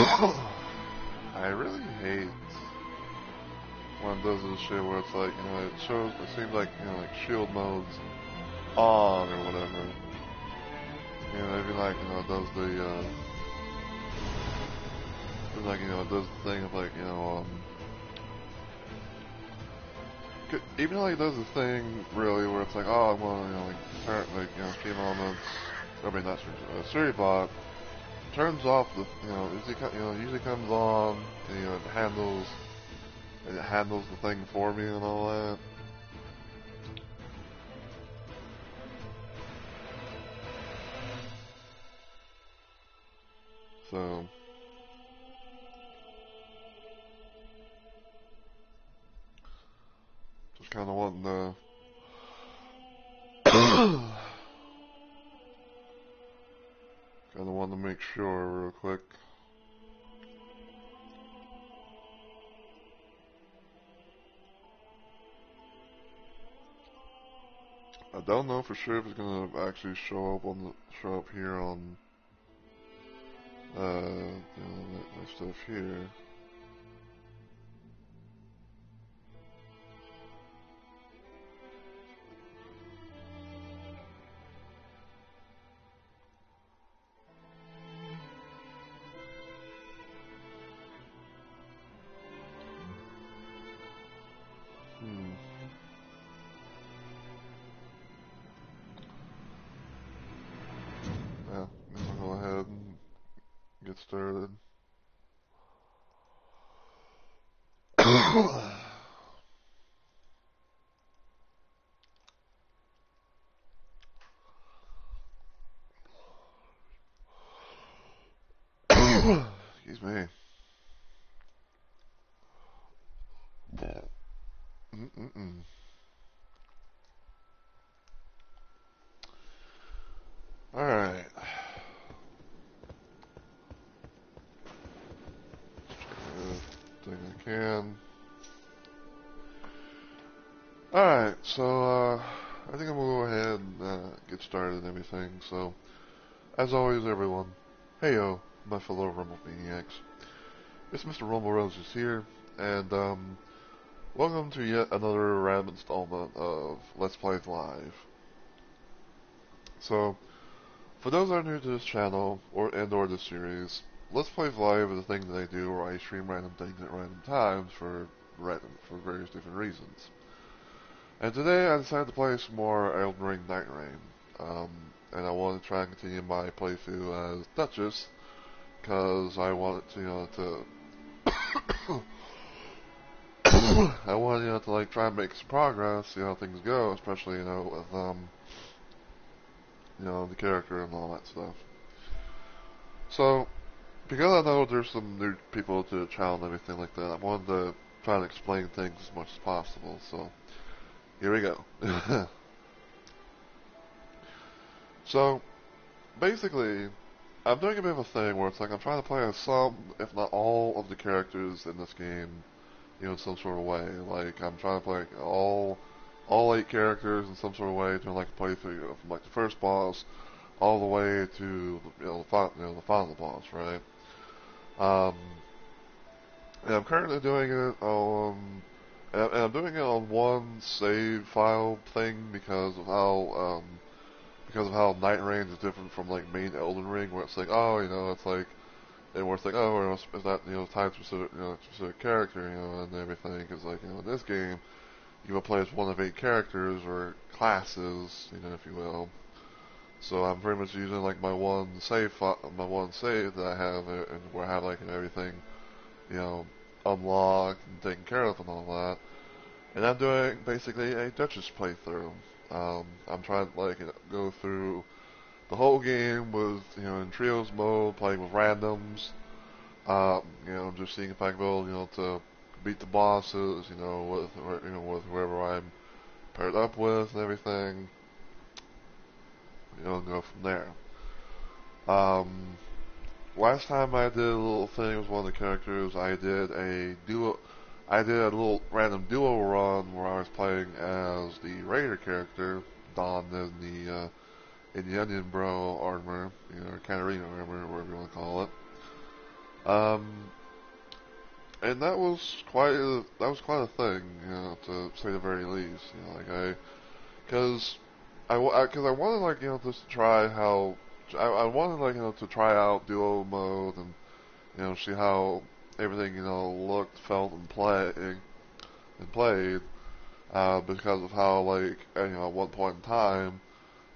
I really hate when it does this shit where it's like, it shows, it seems like, like shield mode's on or whatever. Even like, it does the, like, it does the thing of like, even like it does the thing really where it's like, oh, I want to, like, turn, like, stream elements, I mean, not stream, Suribot turns off the, usually comes on, and, it handles the thing for me and all that. So, just kind of wanting to kind of wanted to make sure real quick. I don't know for sure if it's gonna actually show up here on my stuff here. Yeah, I'm gonna go ahead and get started. Excuse me. Alright. Thing I can. Alright, so I think I'm gonna go ahead and get started and everything. So, as always, everyone, heyo, my fellow Rumble Maniacs. It's Mr. Rumble Roses here, and welcome to yet another random installment of Let's Play Live. So, for those that are new to this channel or this series, Let's Play Live is a thing that I do where I stream random things at random times for various different reasons. And today I decided to play some more Elden Ring Nightreign. And I want to try and continue my playthrough as Duchess, because I wanted to, I wanted, to like try and make some progress, see how things go, especially, with, the character and all that stuff. So, because I know there's some new people to the channel and everything like that, I wanted to try and explain things as much as possible, so, here we go. So, basically, I'm doing a bit of a thing where it's like I'm trying to play as some, if not all, of the characters in this game, in some sort of way. Like, I'm trying to play all 8 characters in some sort of way, doing like a playthrough from like the first boss all the way to the final boss, right? Um, and I'm currently doing it on, and I'm doing it on one save file thing because of how Nightreign is different from like main Elden Ring, where it's like, oh, it's like, and where it's like, oh, is that time specific, specific character, and everything. Because like, in this game, you will play as one of 8 characters or classes, if you will. So I'm pretty much using like my one save that I have, and where I have like everything, unlocked and taken care of and all that. And I'm doing basically a Duchess playthrough. I'm trying to like go through the whole game with, in trios mode, playing with randoms, just seeing if I can be able, to beat the bosses, with whoever I'm paired up with and everything, and go from there. Um, Last time I did a little thing with one of the characters, I did a little random duo run where I was playing as the Raider character, donned in the Onion Bro armor, or Katarina armor, whatever you want to call it. Um, and that was quite a thing, to say the very least. Because I wanted like just to try how I wanted like to try out duo mode and see how everything looked, felt, and played. Because of how like at one point in time,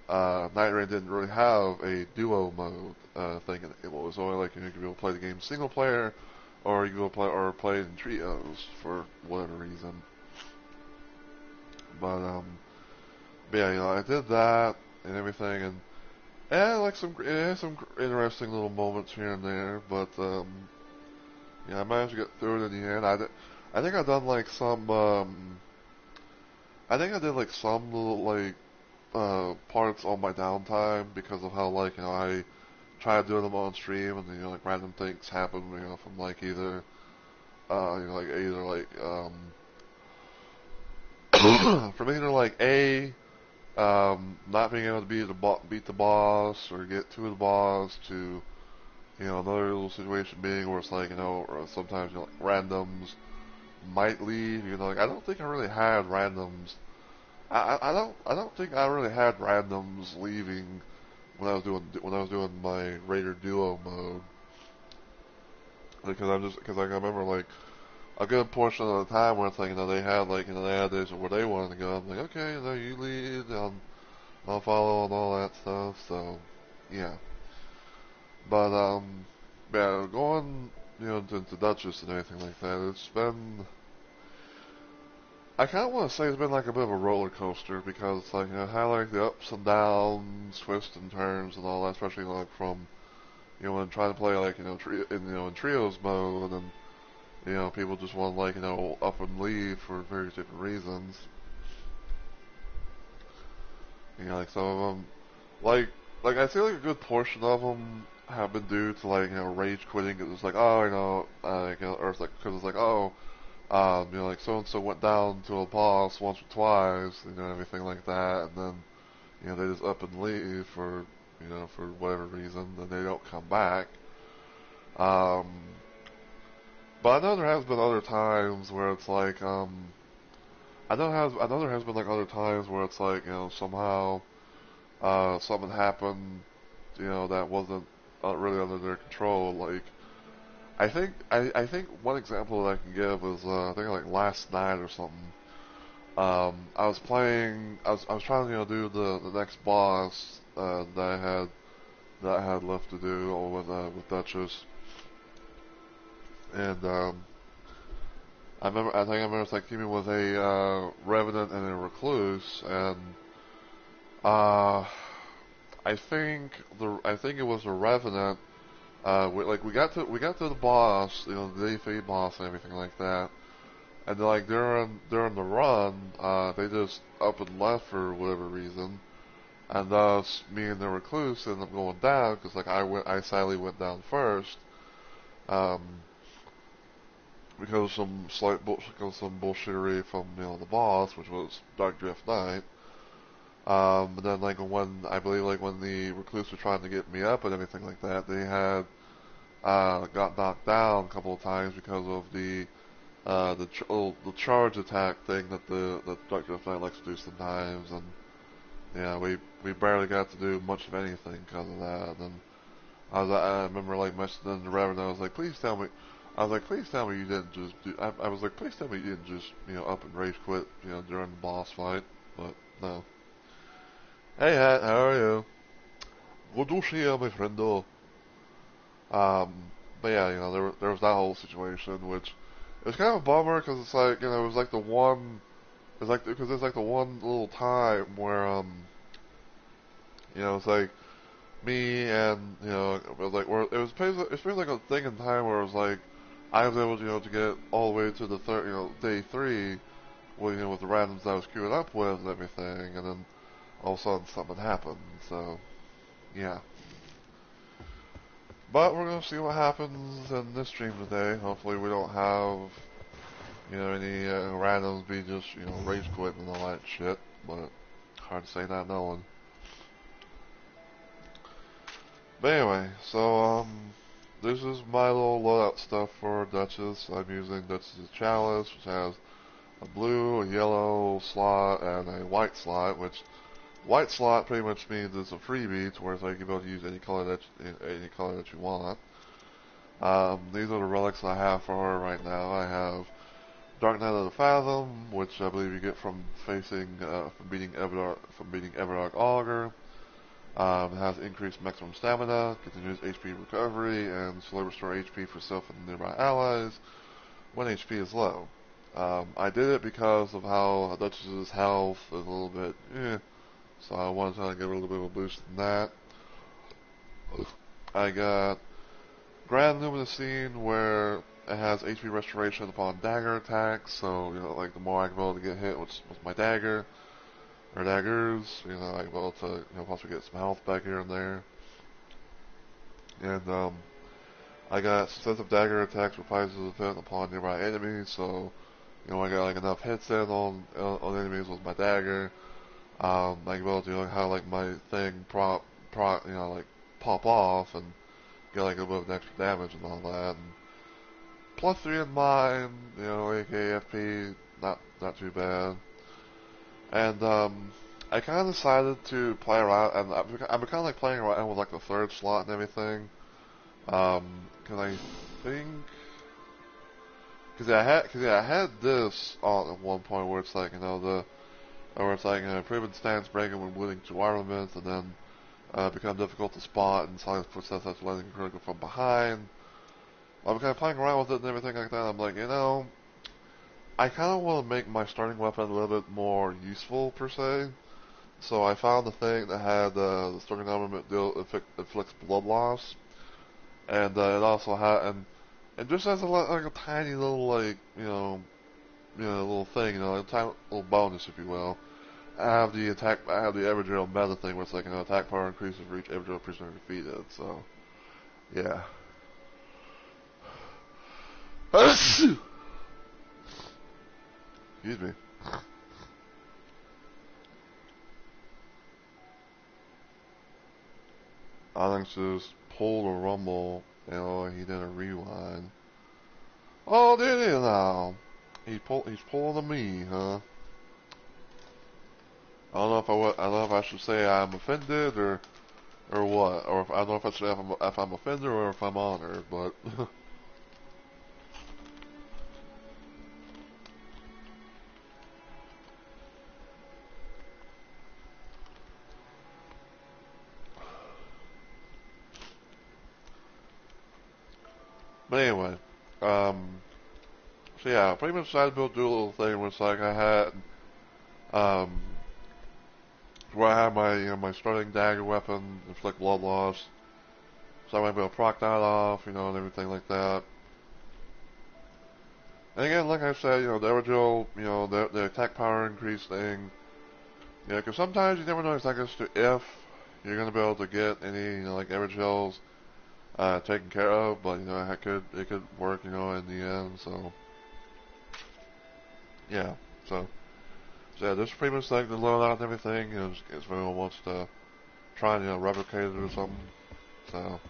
Nightreign didn't really have a duo mode thing. It was only like you could be able to play the game single player, or you could play it in trios for whatever reason. But yeah, I did that and everything, and like it had some interesting little moments here and there. But I managed to get through it in the end. I think I done like some I think I did like some little like parts on my downtime because of how like I try doing them on stream and like random things happen from like either from either like not being able to beat the boss or get to the boss to another little situation being where it's like or sometimes like randoms might leave. Like I don't think I really had randoms. I don't think I really had randoms leaving when I was doing my Raider Duo mode, because like I remember like a good portion of the time where it's like they had like they had days where they wanted to go. I'm like, okay, you lead, I'll follow and all that stuff. So yeah, but yeah, going to Duchess and everything like that, it's been. I kind of want to say it's been like a bit of a roller coaster because it's like how like the ups and downs, twists and turns and all that, especially like from when trying to play like in trios mode, and people just want to like up and leave for various different reasons. Like some of them, like I feel like a good portion of them have been due to like rage quitting. Cause it's like or it's like because it's like like so and so went down to a boss once or twice, everything like that, and then they just up and leave for whatever reason, then they don't come back. Um, but I know there has been other times where it's like I know there has been like other times where it's like somehow something happened that wasn't really under their control. Like I think one example that I can give is I think like last night or something. I was playing. I was trying to do the next boss that I had left to do with Duchess, and I think I remember it's like teaming with a Revenant and a Recluse, and uh, I think it was a Revenant. We got to the boss, the D3 boss and everything like that. And then, like during the run, they just up and left for whatever reason, and thus me and the recluse ended up going down because like I sadly went down first, um, because of some bullshittery from the boss, which was Dark Drift Knight. And then like when I believe like when the recluse was trying to get me up and everything like that, they had got knocked down a couple of times because of the charge attack thing that Dr. Knight likes to do sometimes, and yeah, we barely got to do much of anything because of that. And I remember like messaging the Reverend, I was like, please tell me. I was like, please tell me you didn't just do. I was like, please tell me you didn't just up and rage quit during the boss fight, but no. Hey Hat, how are you? Good to see you, my friendo. Um, but yeah, there was that whole situation, which it was kind of a bummer because it's like it was like the one. It's like because there's like the one little time where it's like me and it was like where it's basically like a thing in time where it was like I was able to get all the way to the third day 3 with with the randoms I was queuing up with and everything, and then all of a sudden something happened. So yeah, but we're gonna see what happens in this stream today. Hopefully we don't have any randoms be just rage quitting and all that shit, but hard to say not knowing. But anyway, so this is my little loadout stuff for Duchess. I'm using Duchess's Chalice, which has a blue, a yellow slot, and a white slot, which white slot pretty much means it's a freebie, to where it's like you'll be able to use any color that you want. These are the relics I have for her right now. I have Dark Knight of the Fathom, which I believe you get from beating Everdark Augur. It has increased maximum stamina, continuous HP recovery, and slow restore HP for self and nearby allies when HP is low. I did it because of how Duchess's health is a little bit, so I wanted to give her a little bit of a boost in that. I got Grand Luminous Scene, where it has HP restoration upon dagger attacks, so, like the more I can be able to get hit with my dagger, or daggers, I can be able to, possibly get some health back here and there. And, I got successive dagger attacks reprisals event upon nearby enemies, so, I got, like, enough hits in on enemies with my dagger. I can be able to, have, like, my thing like, pop off, and get, like, a little bit of extra damage and all that. And +3 in mine, AKFP, not too bad. And, I kind of decided to play around, and I've been kind of, like, playing around with, like, the third slot and everything. Cause I think, I had this on at one point where it's like, where it's like, proven stance breaking when wielding 2 armaments, and then, become difficult to spot, and silence footsteps after landing critical from behind. I'm kind of playing around with it and everything like that. I'm like, I kind of want to make my starting weapon a little bit more useful, per se. So I found the thing that had, the starting armament inflicts blood loss. And, it also had, and it just has like a tiny little, like, little thing, a tiny little bonus, if you will. I have the Everdrill meta thing where it's like, attack power increases for each Everdrill prisoner defeated, so, yeah. Excuse me. Onyx just pulled a rumble, he did a rewind. Oh, did he now? He's pulling a me, huh? I don't know if I should say I'm offended or what, or I don't know if I should say if I'm offended or if I'm honored, but but anyway, so yeah, pretty much decided to do a little thing where it's like I had um where I had my starting dagger weapon inflict blood loss, so I might be able to proc that off, and everything like that. And again, like I said, the Everdrill, the attack power increase thing. Because sometimes you never know exactly if you're going to be able to get any, like, Everdrills taken care of, but, it could work, in the end, so. Yeah, so yeah, this is pretty much like the loadout and everything, if anyone wants to try and, replicate it or something, so.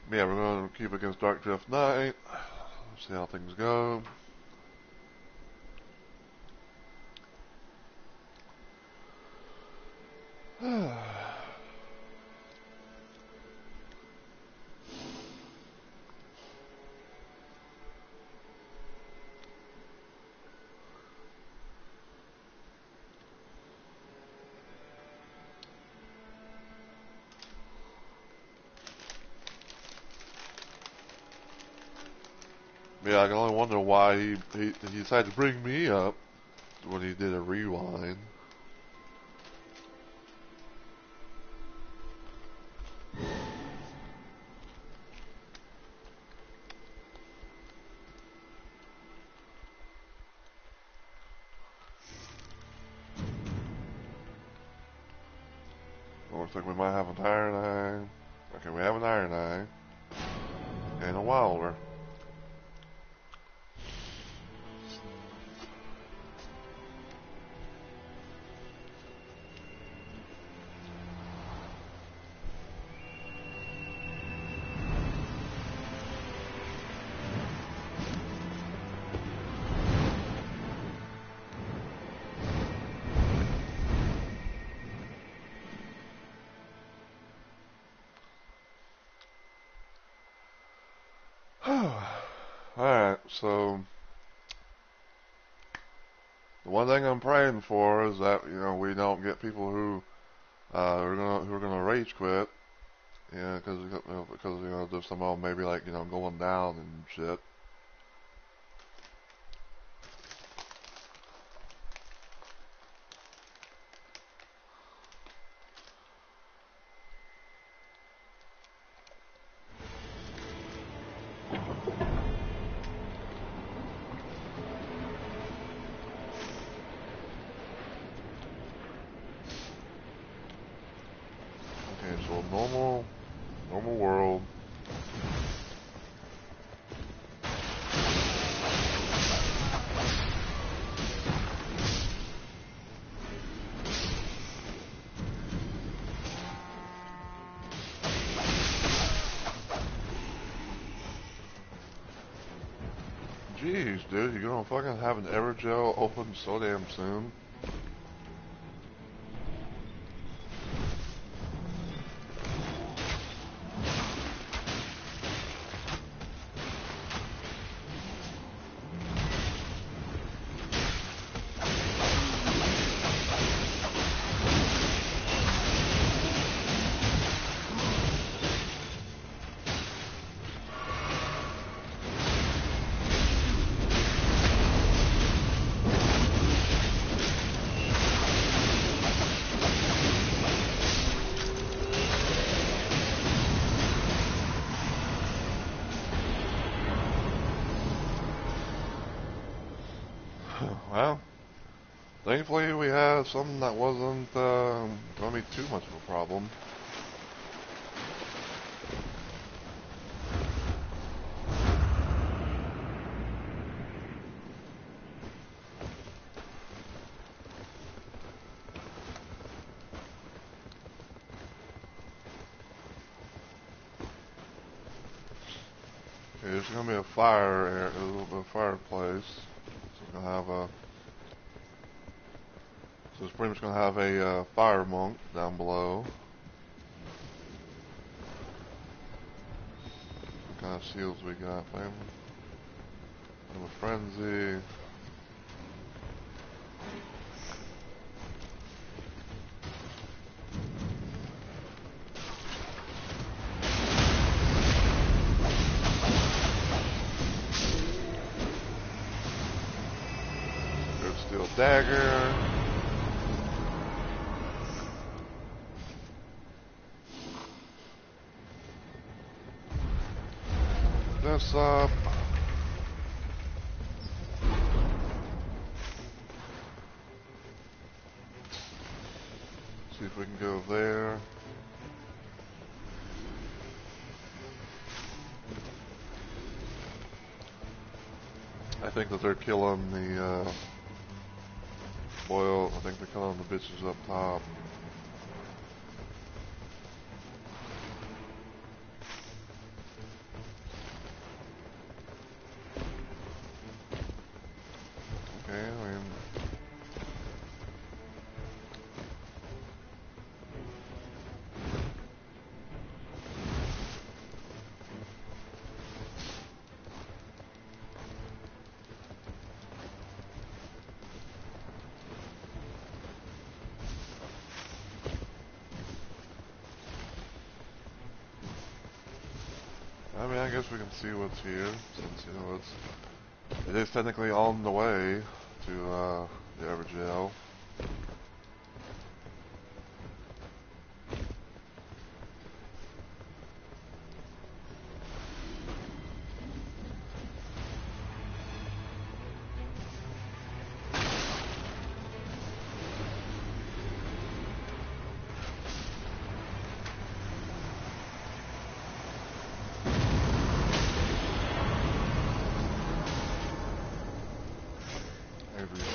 Yeah, we're going to keep against Dark Drift Knight. See how things go. Yeah, I can only wonder why he decided to bring me up when he did a rewind. Looks like we might have an Iron Eye. Okay, we have an Iron Eye. And a Wilder. Alright, so the one thing I'm praying for is that, we don't get people who are gonna rage quit. Yeah, because there's somehow maybe like, going down and shit. Okay, so normal world. Jeez, dude, you're gonna fucking have an Evergel open so damn soon. Well, thankfully we had something that wasn't gonna be too much of a problem. Okay, there's gonna be a a fireplace. So it's gonna have a So it's pretty much going to have a fire monk down below. What kind of shields we got? Flame of Frenzy. Good steel dagger. This up. See if we can go there. I think that they're killing the boil. I think they're killing the bitches up top. Okay, I guess we can see what's here, since, it is technically on the way to, the Evergel.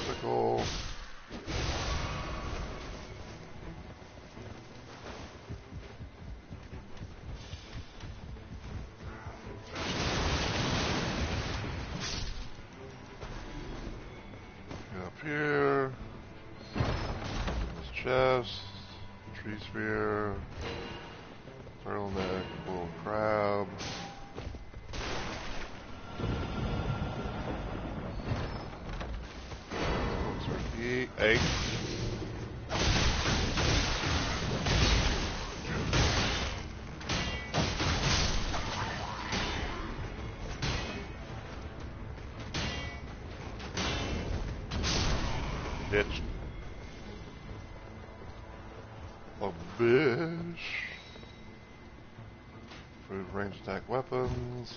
Sickle. Get up here. This chest. Tree spear. Turtleneck. Little crab. Eight. Hitched. A bish. Improve range attack weapons.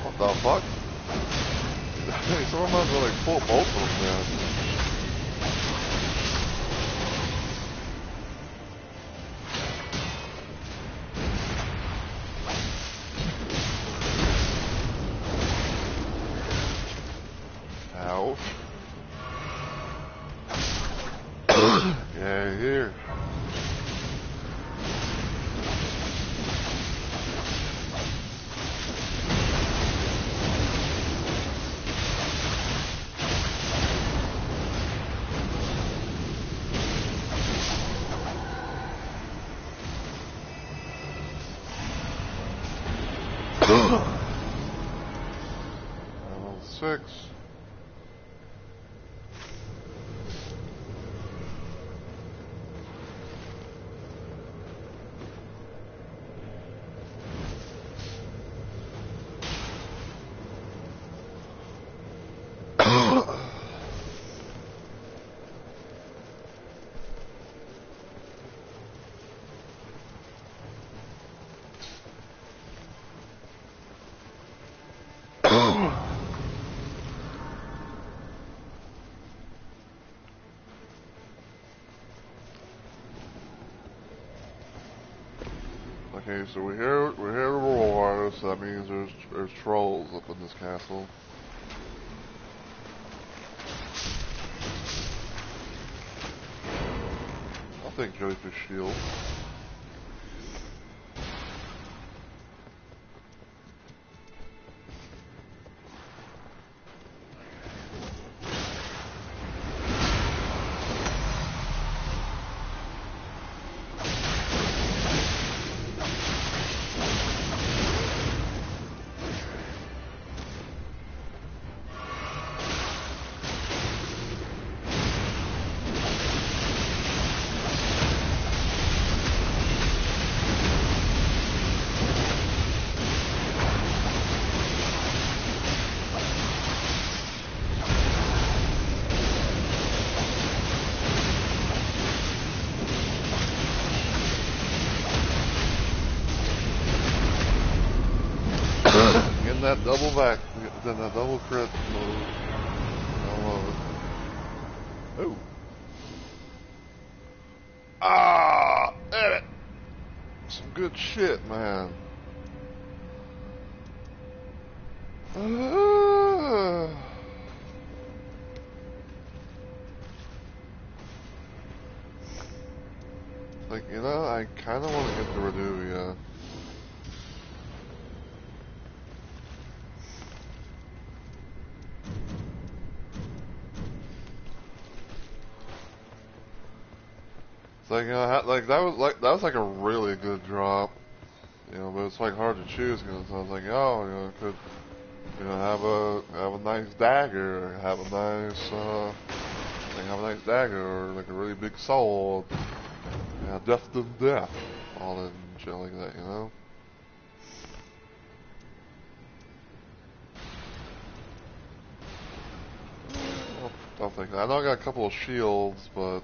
What the fuck? Someone might as well like pull both of them down. Ouch. Yeah, here. Level 6. Okay, so we hear a roar, so that means there's trolls up in this castle. I'll take jellyfish shield. Getting that double back, getting that double crit move. I love it. Ooh. Ah, damn it. Some good shit, man. Like, you know, I kind of want to get the Reduvia. It's like, you know, like that was like a really good drop, you know, but it's like hard to choose because I was like, oh, you know, could, you know, have a nice dagger, or have a nice, have a nice dagger, or like a really big sword, yeah, death to death, all that shit like that, you know. Don't think I know I got a couple of shields, but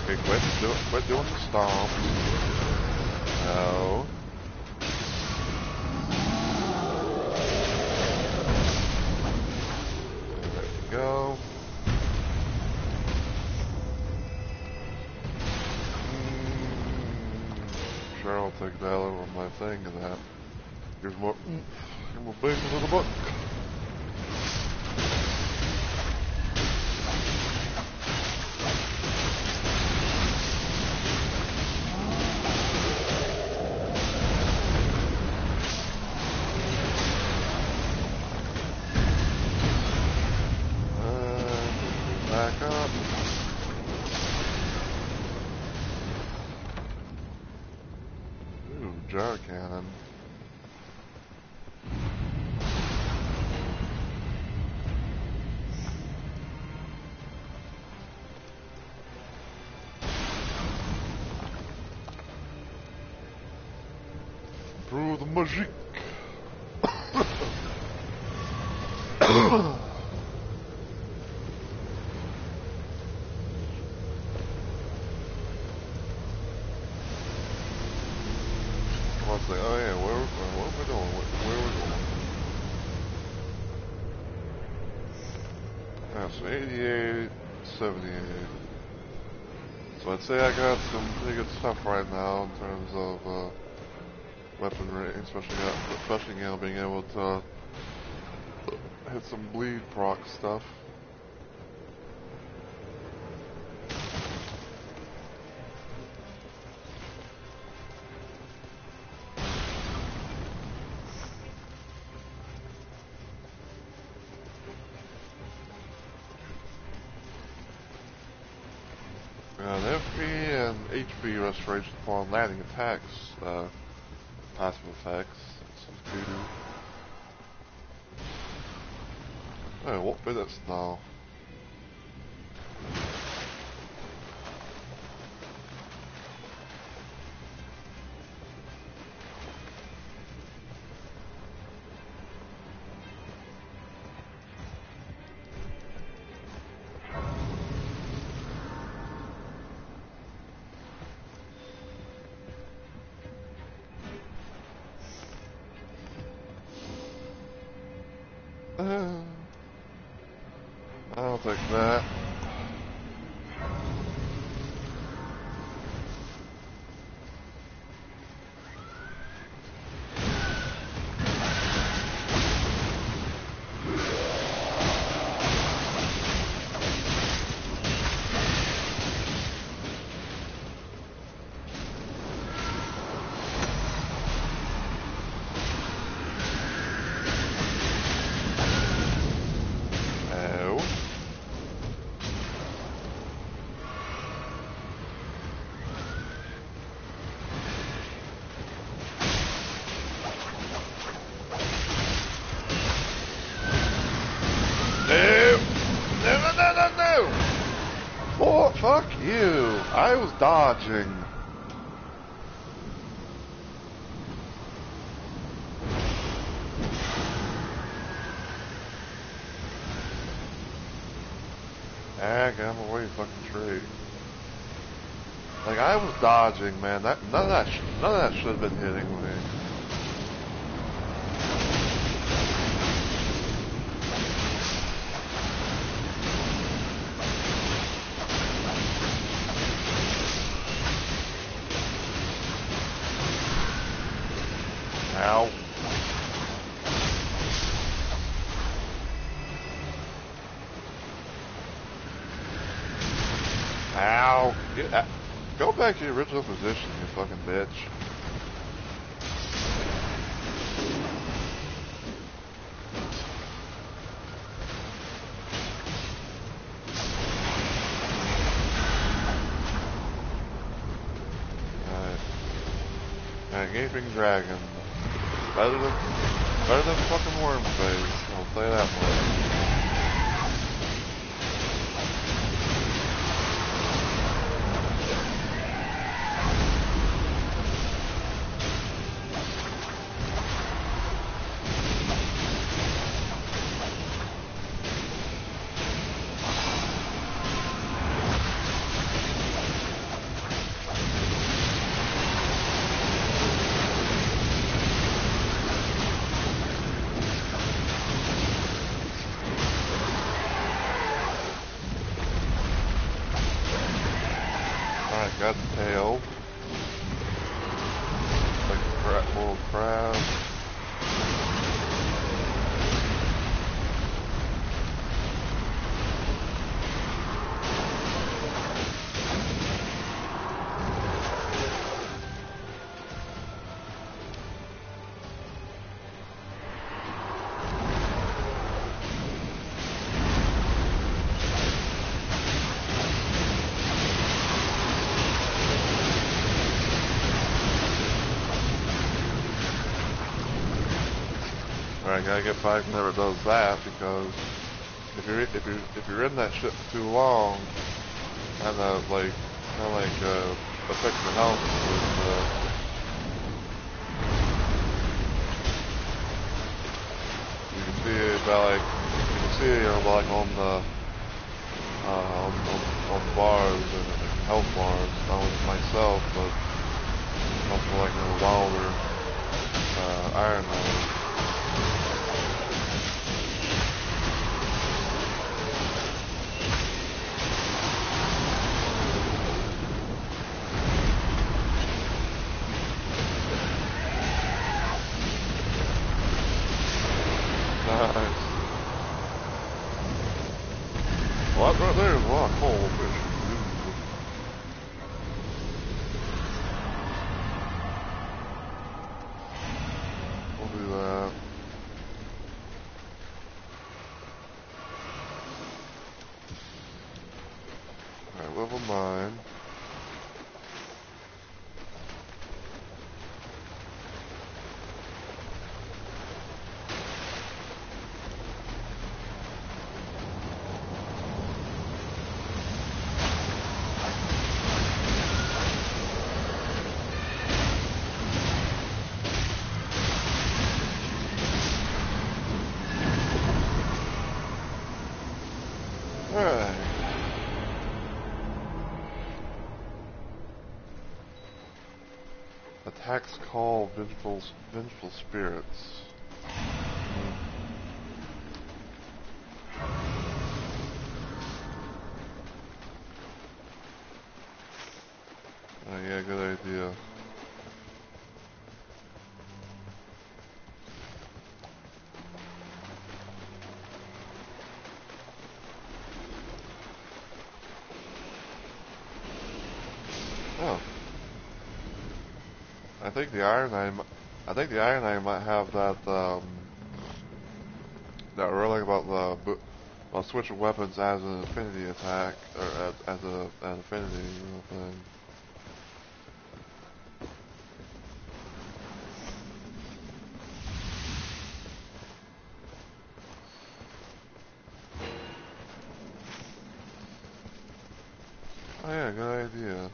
okay, quit doing the stomp. No. There we go. Sure, I'll take that over my thing and that. Here's more bang for the buck. Back up. Ooh, jar cannon. Through the magic. Let's see. Oh yeah, what are we doing? Where are we going? Yeah, so 88, 78. So I'd say I got some pretty good stuff right now in terms of weaponry, especially being able to hit some bleed proc stuff. And FP and HP restoration upon landing attacks, passive effects. That's some doo-doo. Hey, what minutes now? I'll take that. No! Oh, fuck you! I was dodging. Get him away, fucking tree. Like, I was dodging, man. None of that should have been hitting me. Ow. Ow. Go back to your original position, you fucking bitch. Alright, Gaping Dragon. Better than fucking Worm Face, I'll say that much. Alright, got the tail. Like a little crab. Alright, gotta get back whenever it does that, because if you're in that shit for too long, and affecting the health with you can see it like on the on the bars and health bars. Not with myself, but also like in a wilder iron mode. Nice. Well, that right there is a lot of coal fish. We'll do that. Alright, level 9. Alright. Attacks call vengeful spirits. Oh yeah, good idea. Oh. I think the Iron Eye might have that that ruling about switching weapons as an affinity attack, or as an affinity thing. Oh yeah, good idea.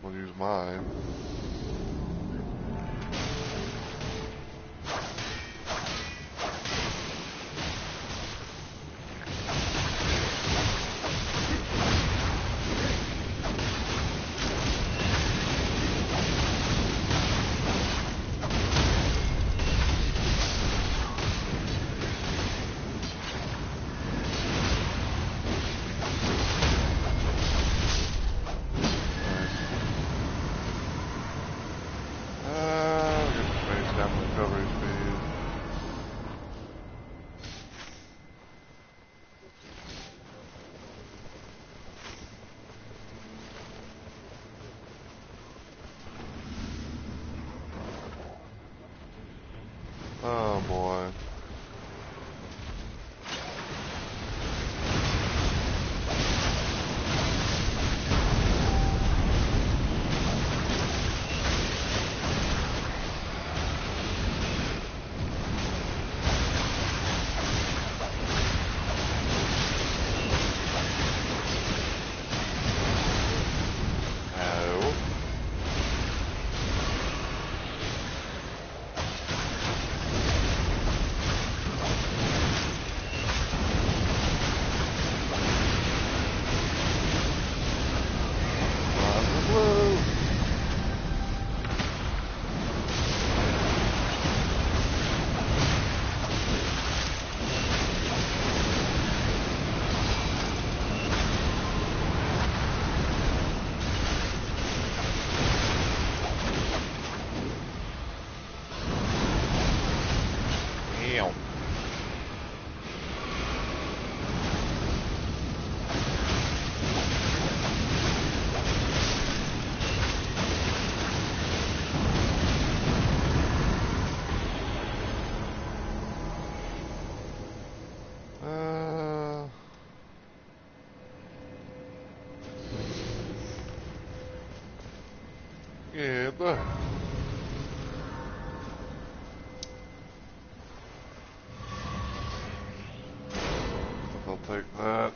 We'll use mine. And I'll take that.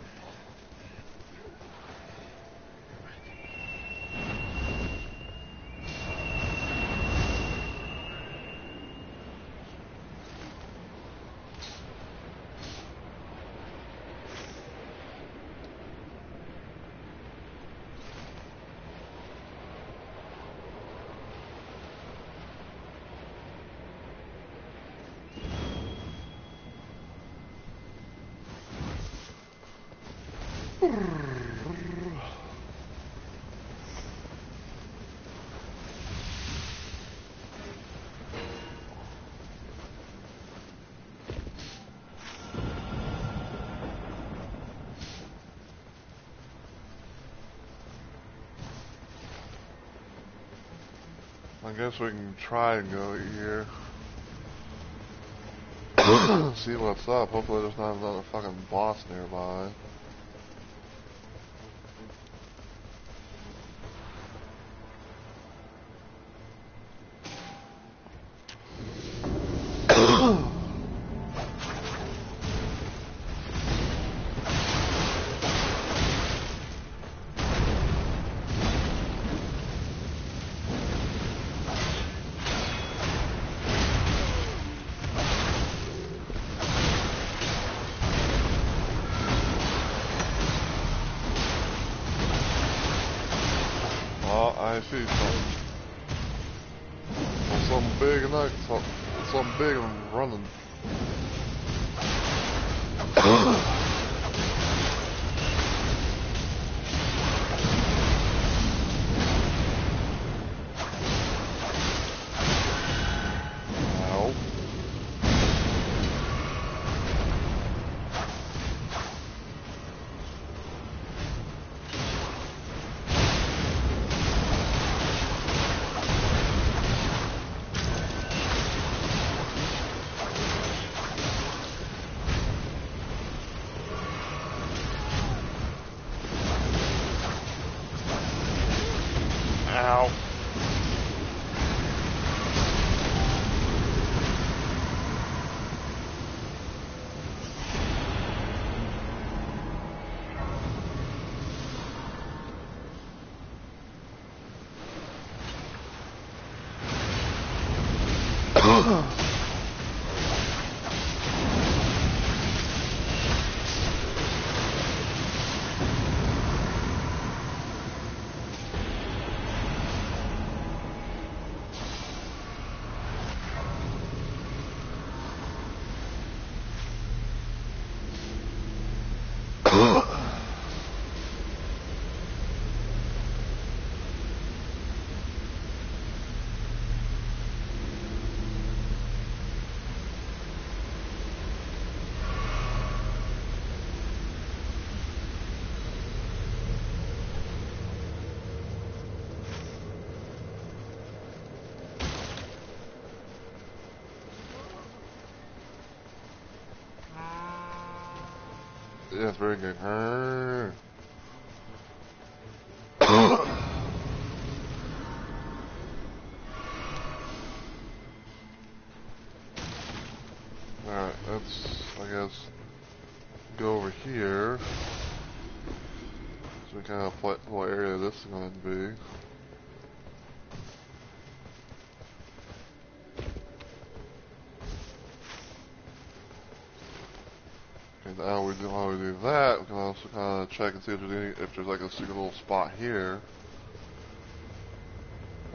I guess we can try and go here. See what's up. Hopefully there's not another fucking boss nearby. I see something. Something big and something big and running. Ow. Yeah, it's very good. Alright, let's, I guess, go over here. So we kind of what area this is going to be. And now while we do that, we can also kind of check and see if there's like a secret little spot here.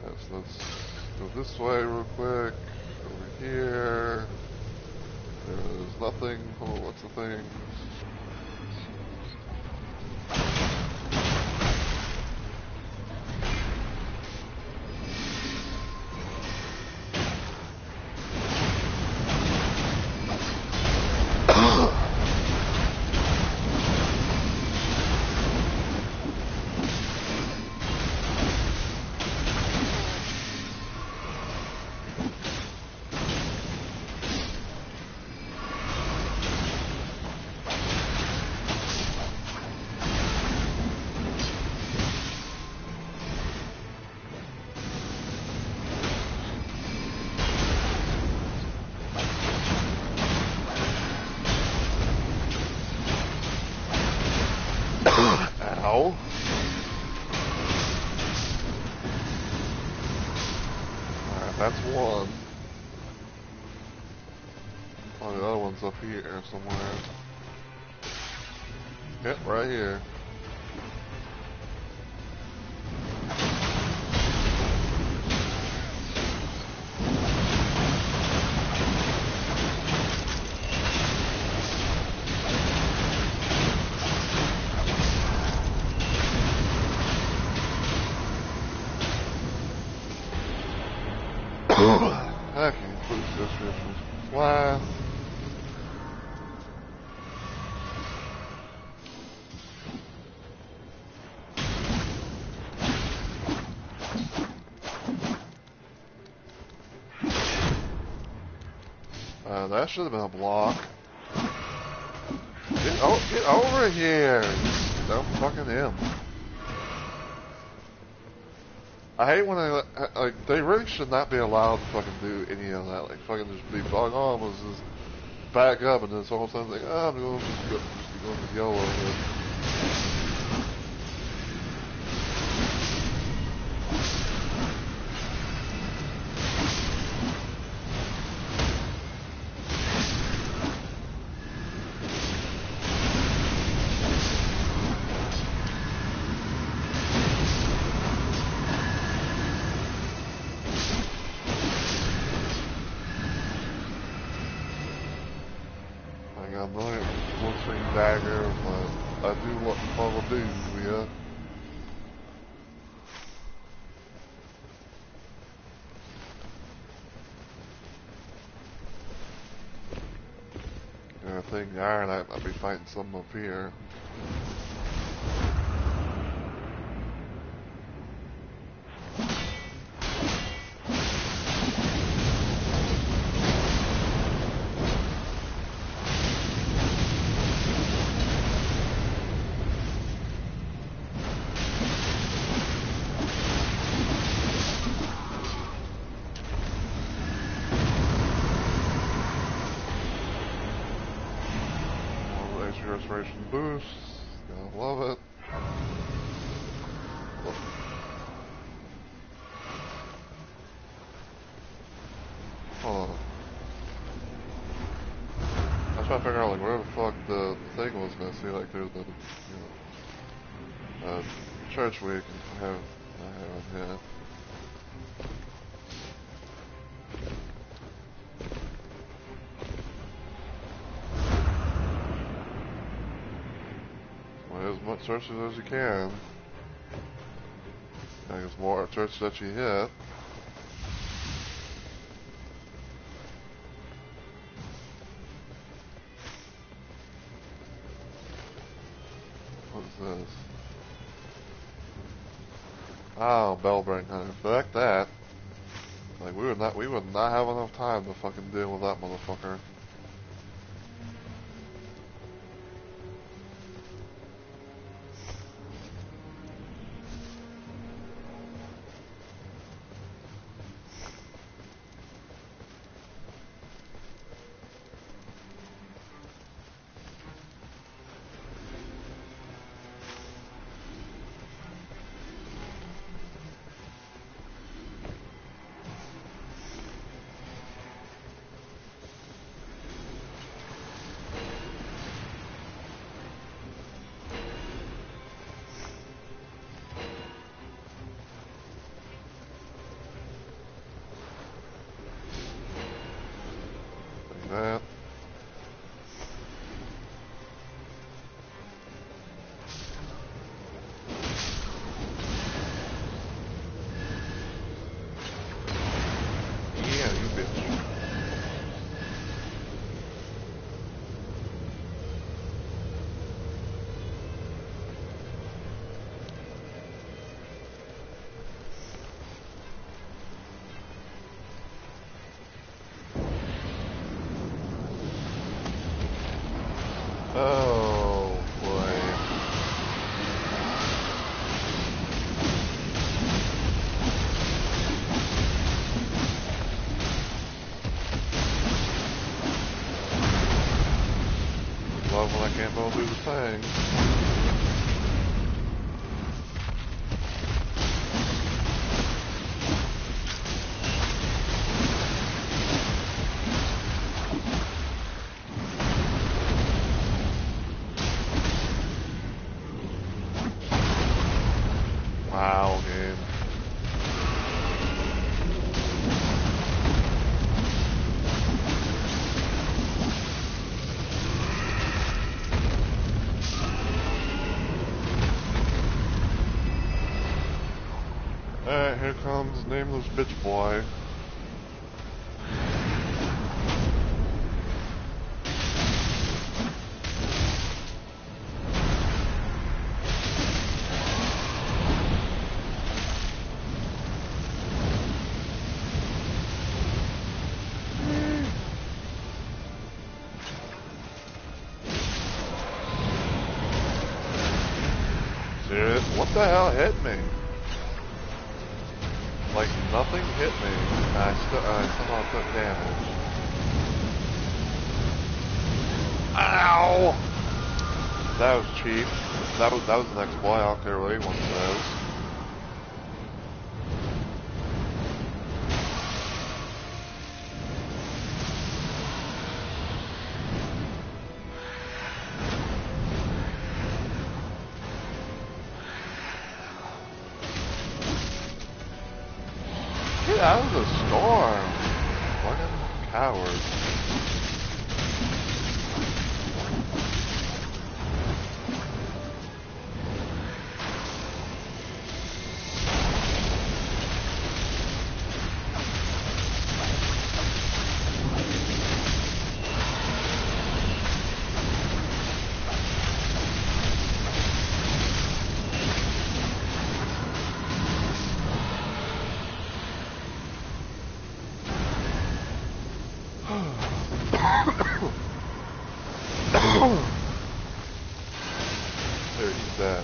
Let's go this way real quick. Over here. There's nothing. Oh, what's the thing? Ow. Alright, that's one. Oh, the other one's up here somewhere. Yep, right here. Hacking includes descriptions. Fly. That should have been a block. Get over here! Don't fucking him. I hate when they really should not be allowed to fucking do any of that. Like, fucking just be bugging on, was just back up, and then it's all of a sudden like, oh, I'm going to YOLO here. I'm not a one-swing dagger, but I do what the puzzle do, yeah. And I think the Iron Knight might be fighting something up here. Restoration boost. I love it. Hold on. I was trying to figure out like where the fuck the thing was gonna see, like there's the church we can have in here. As much churches as you can. I guess more churches that you hit. What is this? Oh, Bellbring Hunter. Fuck that. Like we would not have enough time to fucking deal with that motherfucker. That. Yeah, you bitch. Oh boy. Love when I can't both do the thing. Wow, game. Alright, here comes Nameless Bitch Boy. Serious? What the hell hit me? Like, nothing hit me, and I somehow took damage. Ow! That was cheap. That was the next boy, I don't care what anyone says. Get out of the storm! Fucking coward. There, eat that.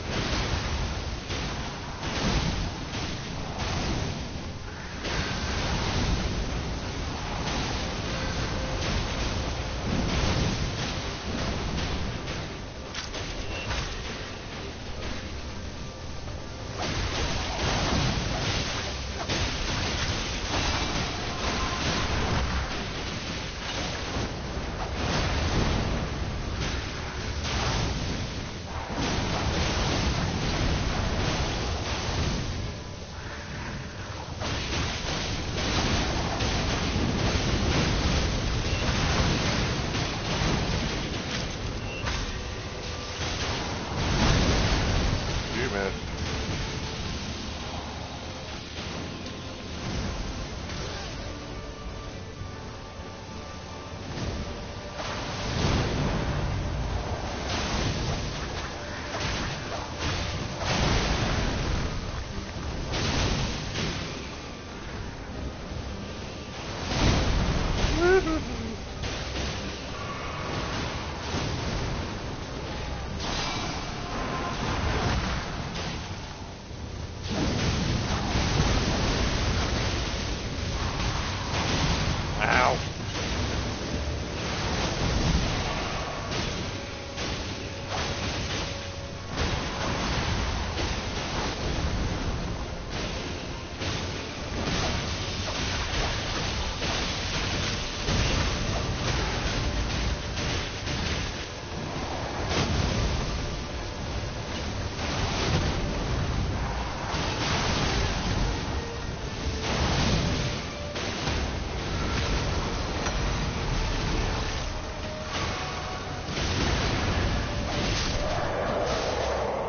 Ow.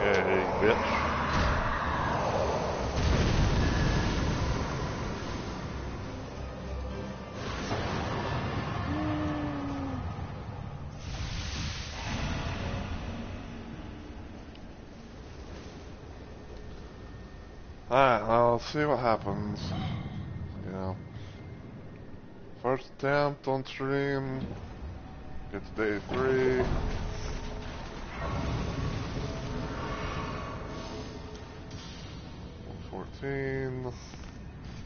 Hey, bitch. Alright, well, let's see what happens. You know. First attempt on stream. Get to day 3. 114.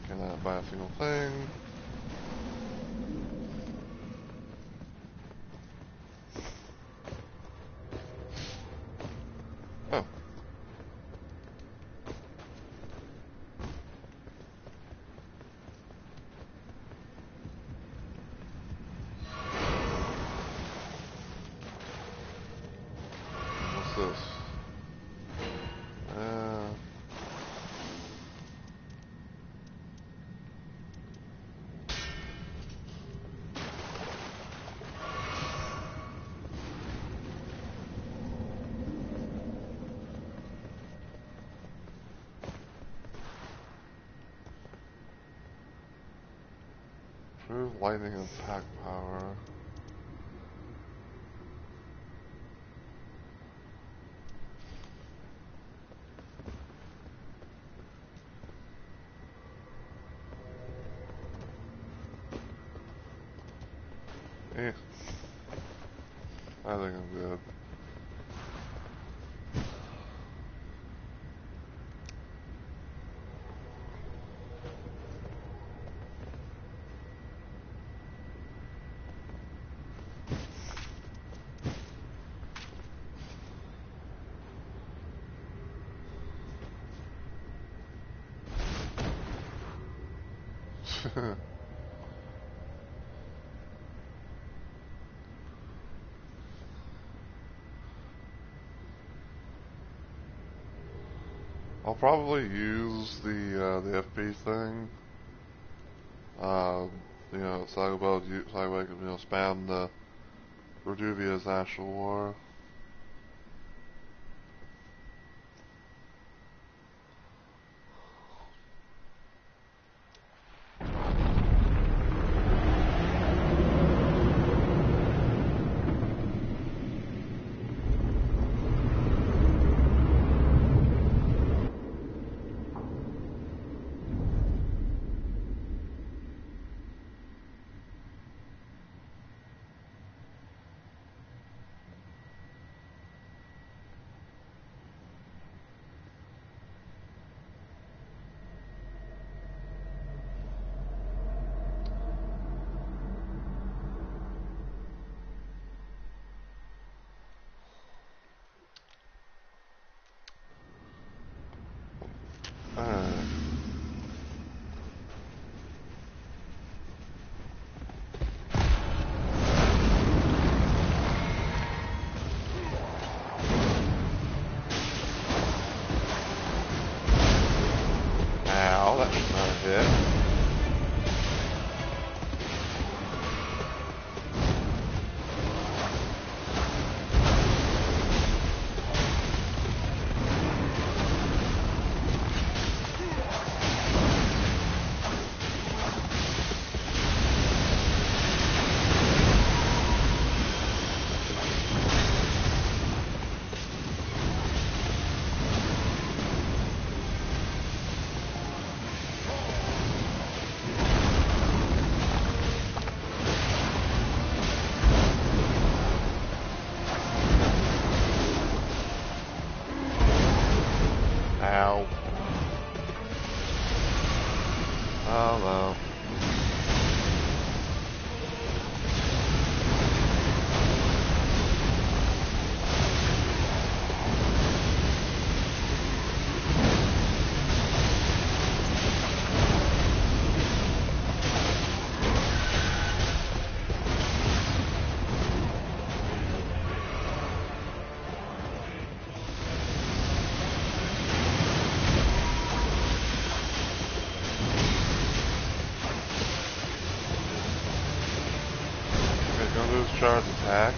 Cannot buy a single thing. Oh. What's this? Improve lightning attack power. Eh, I think I'm good. I'll probably use the FP thing. You know, so I can spam the Reduvia's Ashlar War. Ow, that was not a hit. Ow. Oh no. Gonna do his charge attack.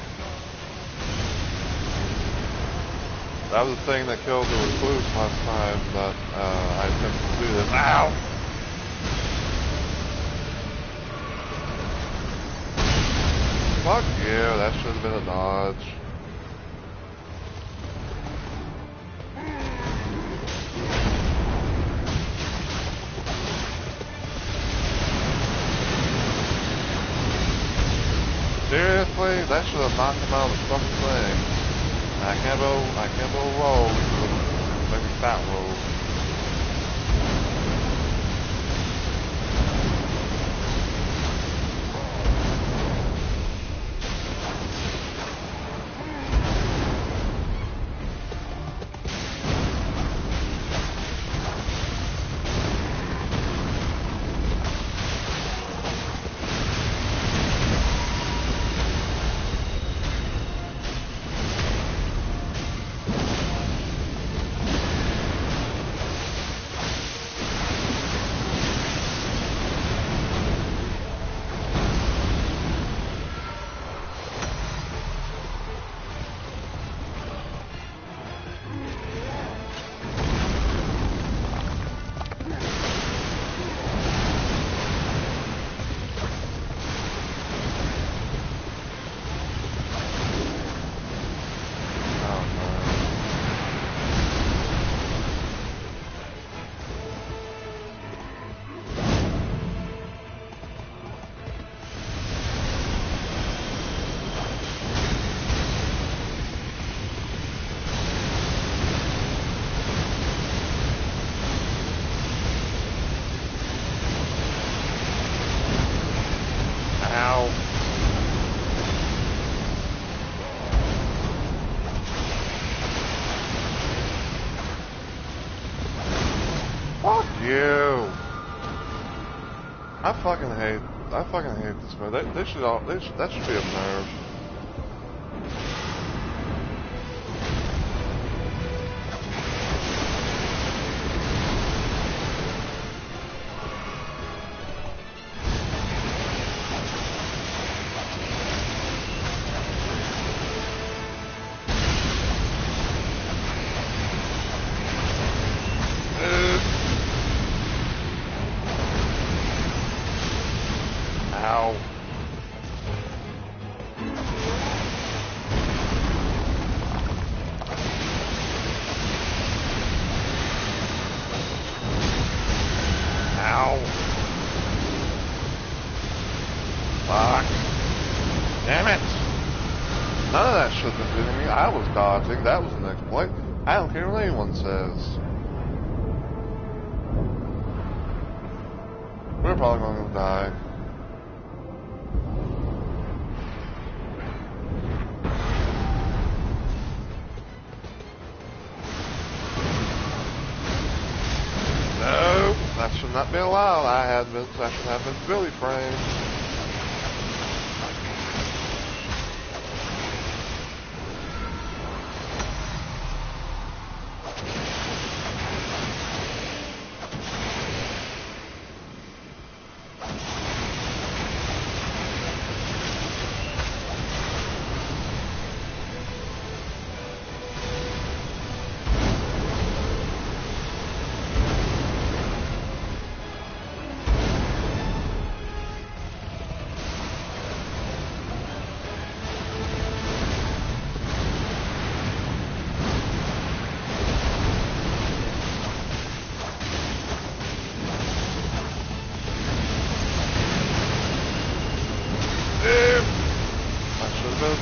That was the thing that killed the recluse last time that I attempted to do this. Ow! Fuck you, that should have been a dodge. Seriously? That should have knocked him out of the fucking thing. I can't go roll. Maybe fat roll. you. I fucking hate this move. That should be a nerf. Ow. Ow. Fuck. Damn it. None of that should have been doing me. I was dodging. That was an exploit. I don't care what anyone says. We're probably going to die. No, that should not be allowed. I should have been Billy framed.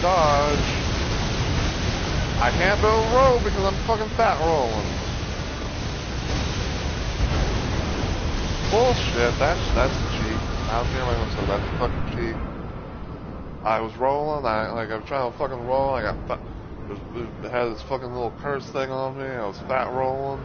Dodge. I can't build a roll because I'm fucking fat rolling. Bullshit. That's cheap. I don't care what anyone says. That's fucking cheap. I was rolling. I was trying to fucking roll. I got it had this fucking little curse thing on me. I was fat rolling.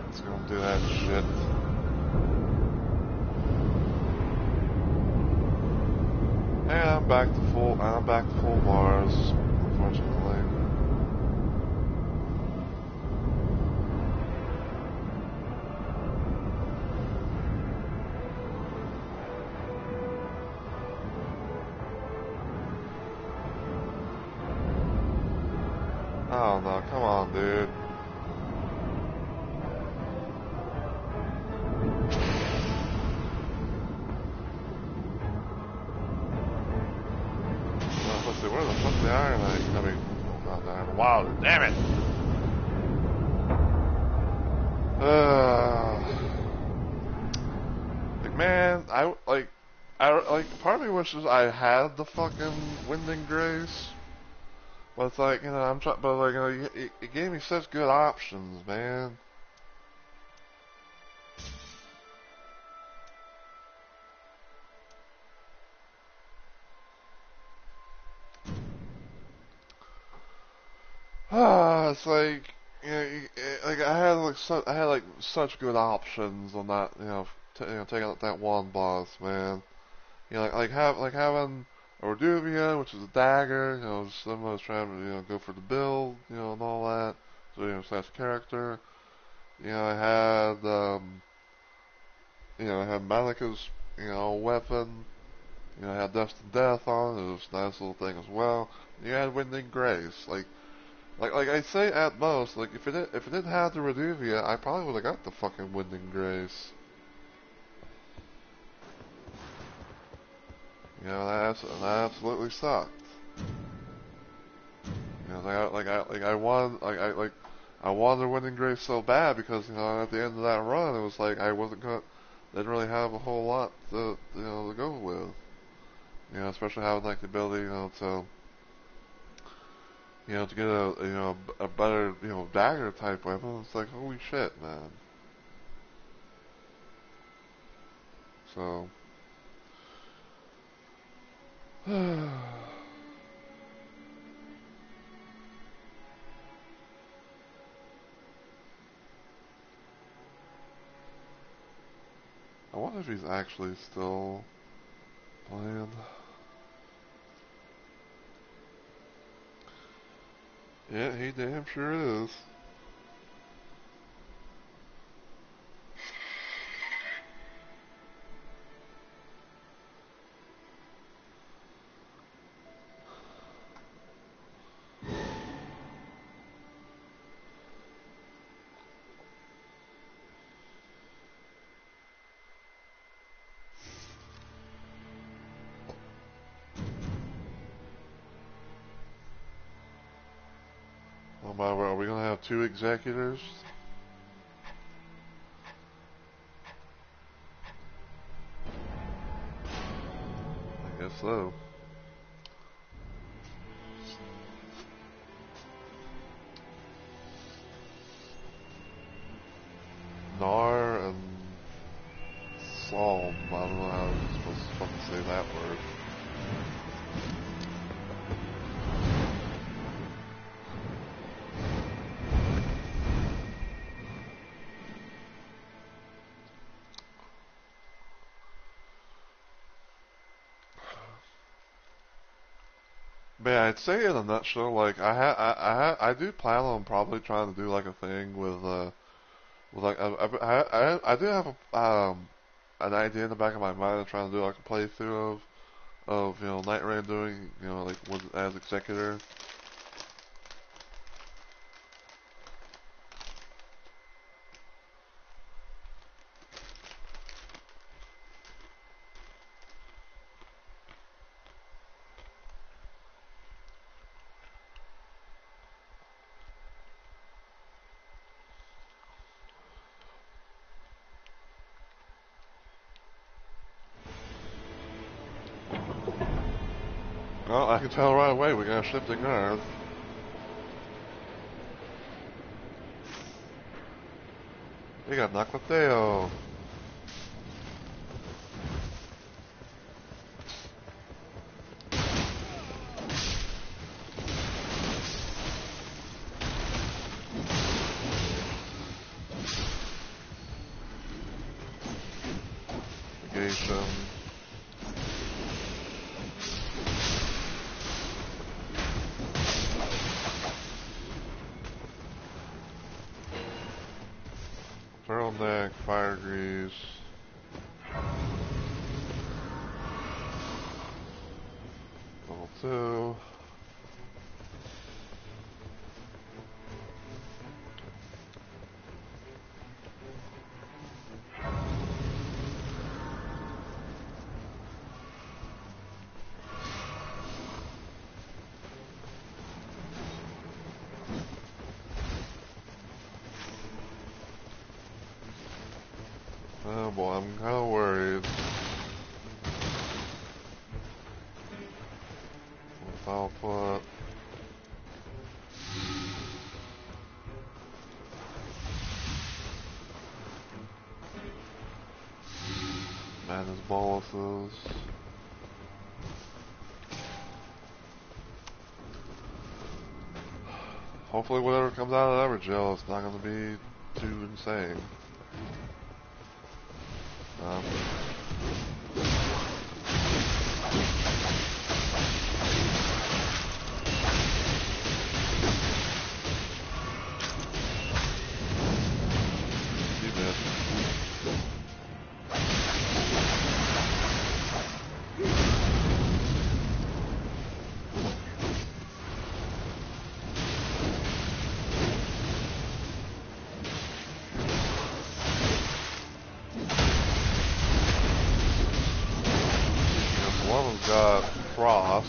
It's gonna do that shit. And I'm back to full bars, unfortunately. Oh no, come on, dude. Where the fuck's the iron? I mean, not the iron. Wow, damn it! Like, man, part of me wishes I had the fucking Winding Grace. But it's like, I'm trying, but like, it gave me such good options, man. It's like, like I had like such good options on that, taking out that one boss, man. Like having a Reduvia, which is a dagger, someone was trying to, go for the build, and all that. So, slash character. I had, I had Malika's, weapon. I had Dust and Death on it. It was a nice little thing as well. You had Winding Grace. Like I say at most, like if it didn't have the Reduvia, I probably would have got the fucking Winding Grace. That absolutely sucked. I wanted the Winding Grace so bad because at the end of that run it was like didn't really have a whole lot to go with. Especially having like the ability to to get a better, dagger type weapon. It's like, holy shit, man. So, I wonder if he's actually still playing. Yeah, he damn sure is. Oh my, are we gonna have two executors? I guess so. Nar and Psalm. I don't know how I'm supposed to fucking say that word. But yeah, I'd say in a nutshell, like I do plan on probably trying to do like a thing with like I do have an idea in the back of my mind of trying to do like a playthrough of Nightreign doing like as executor. Well, I can tell right away we got a shifting earth. We got Naclateo. Negation. Turtleneck, fire grease. Level 2. Oh boy, I'm kind of worried. Foul foot. Madness boluses. Hopefully whatever comes out of that Evergel is not going to be too insane. Um, you missed. One of them's got frost.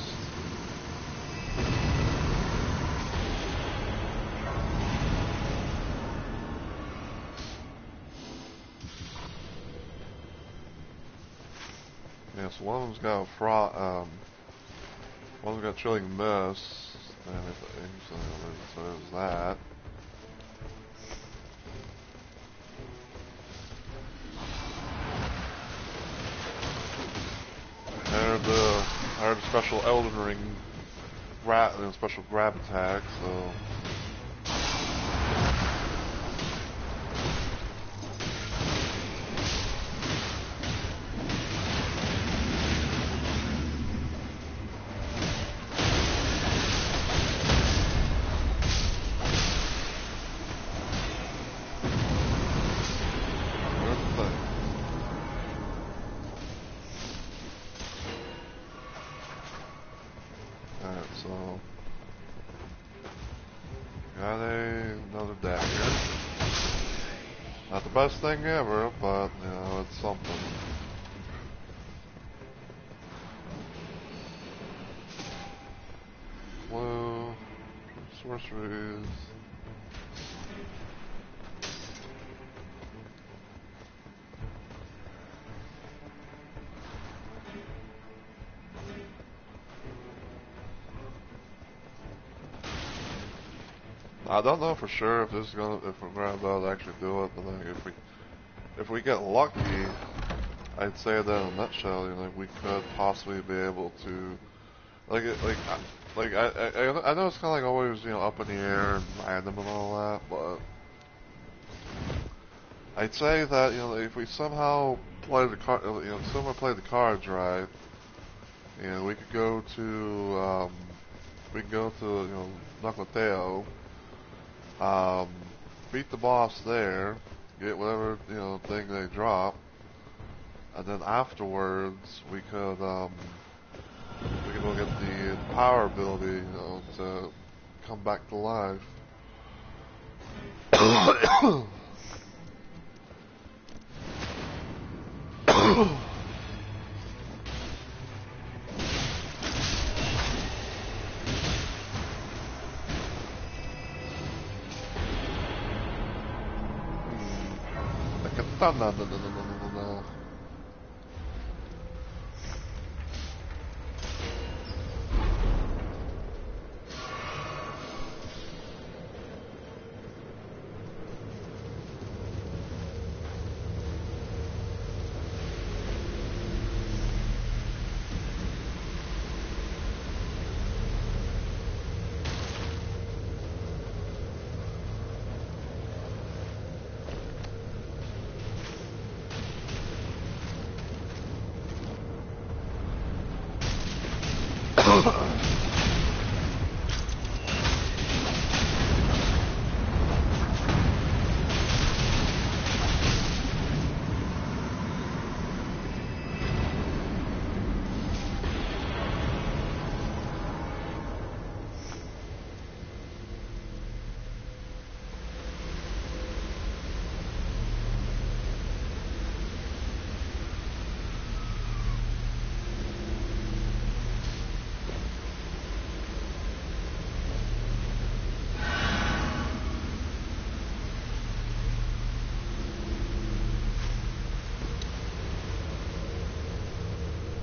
Yeah, so one of them's got one of them's got chilling mist. everything, so there's that. I heard a special Elden Ring special grab attack, so so got another dagger. Not the best thing ever, but you know, it's something. Clue, sorceries. I don't know for sure if if we're gonna be able to actually do it, but like if we get lucky, I'd say that in a nutshell, you know, we could possibly be able to, I know it's kind of like always, you know, up in the air and random and all that, but I'd say that, you know, if we somehow play the cards right, you know, we could go to, you know, Naclateo, beat the boss there, get whatever, you know, thing they drop, and then afterwards we could go get the power ability, you know, to come back to life. No.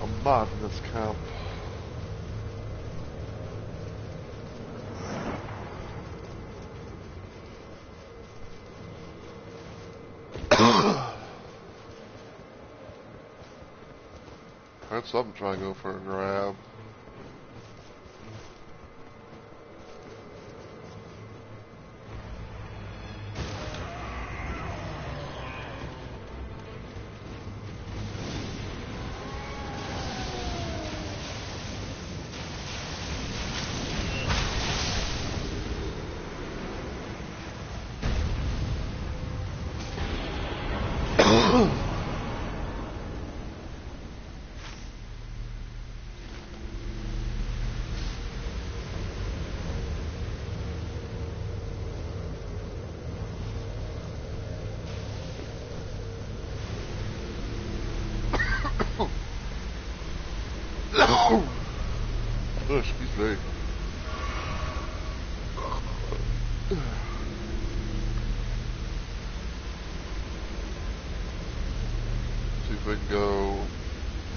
I'm not in this camp. Heard something trying to go for a grab. Oh, excuse me. See if we can go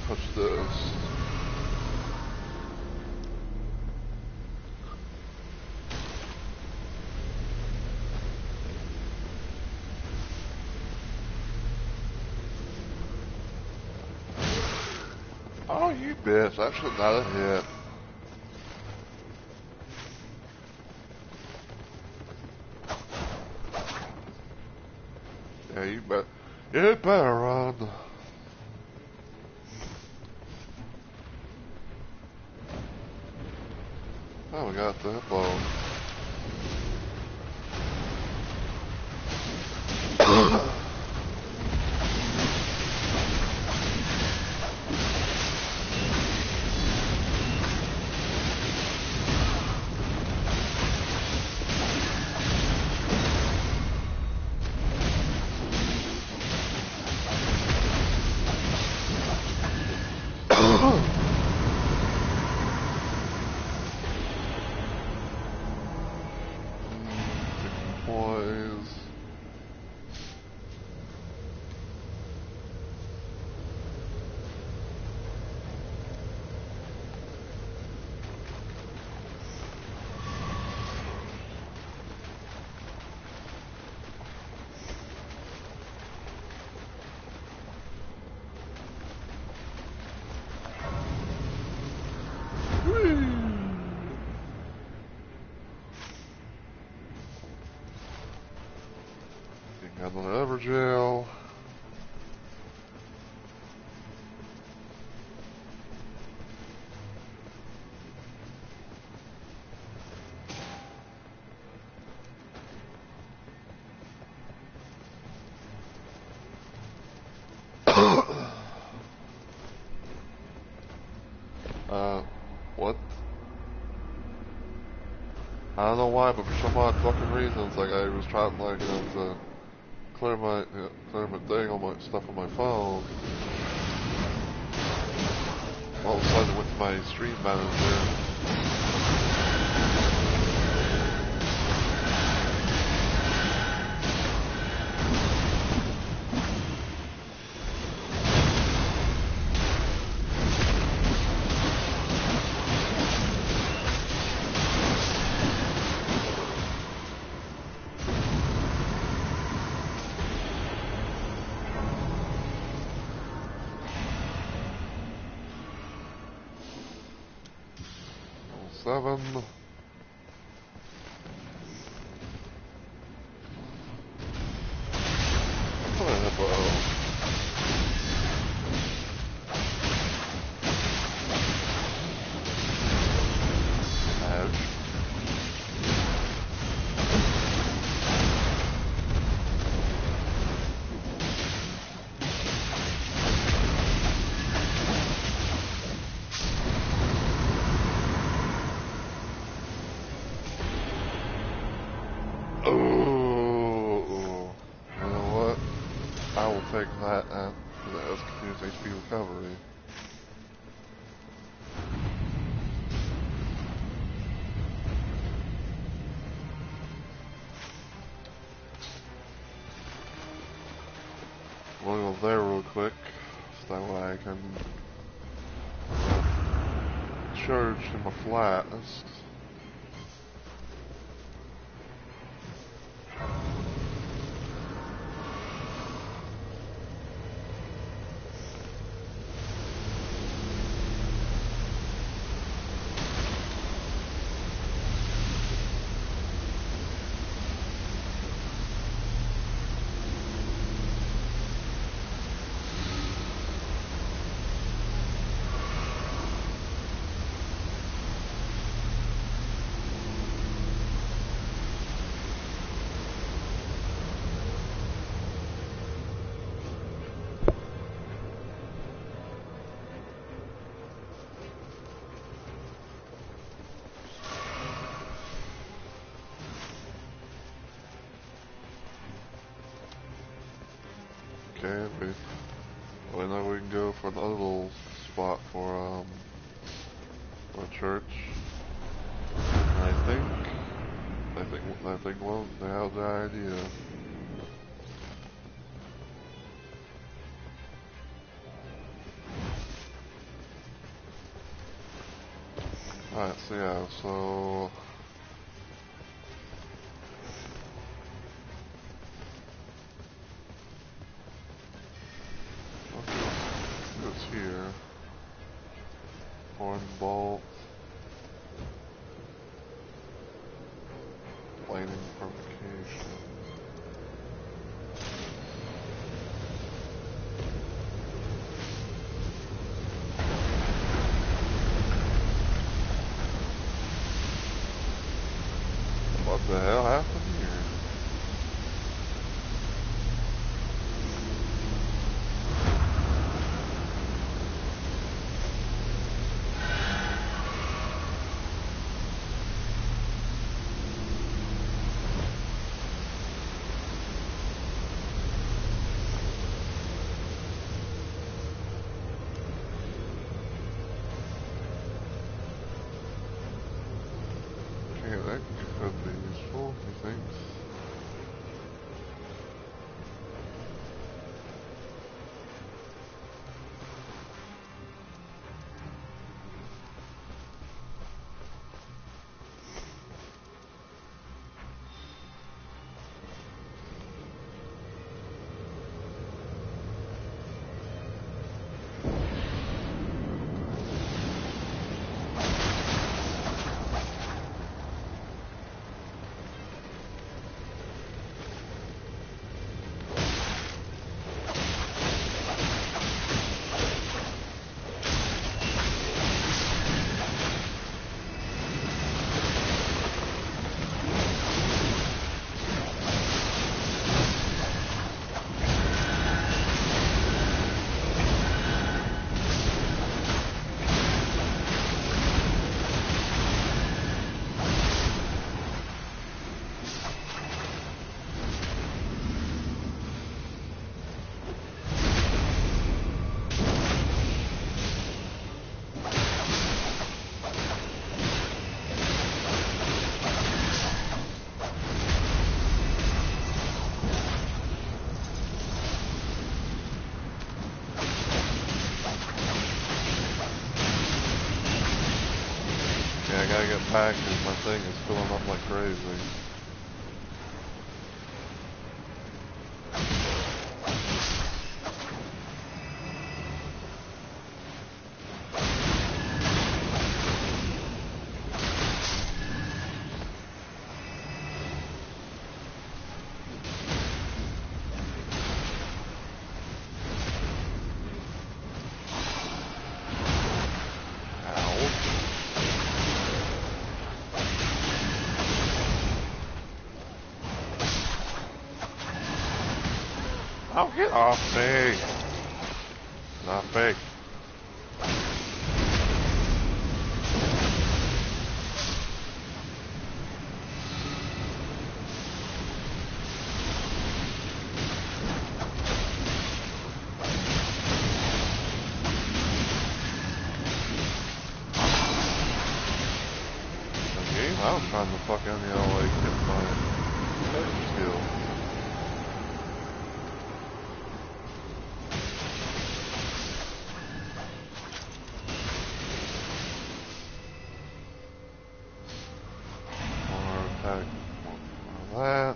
touch this. Oh, you bitch. That should not have hit. Yeah, you better run. Oh, we got the hippo. Boys. Got another jail. What? I don't know why, but for some odd fucking reason, it's like I was trying, like, to clear my thing on my stuff on my phone. All of a sudden, it went to my stream manager. Seven. Take that as continuous HP recovery. I'm gonna go there real quick, so that way I can charge to my flats. Okay, well now we can go for another little spot for a church. And I think well they have the idea. Alright, so yeah, so let's go here. Thorn Bolt. Lightning Provocation. What the hell happened here? Okay, that could be useful, he thinks. Yeah, I gotta get back because my thing is filling up like crazy. Oh, get off me! Not fake. Okay, I was trying to fucking, like, get my skill. Attack. More of that.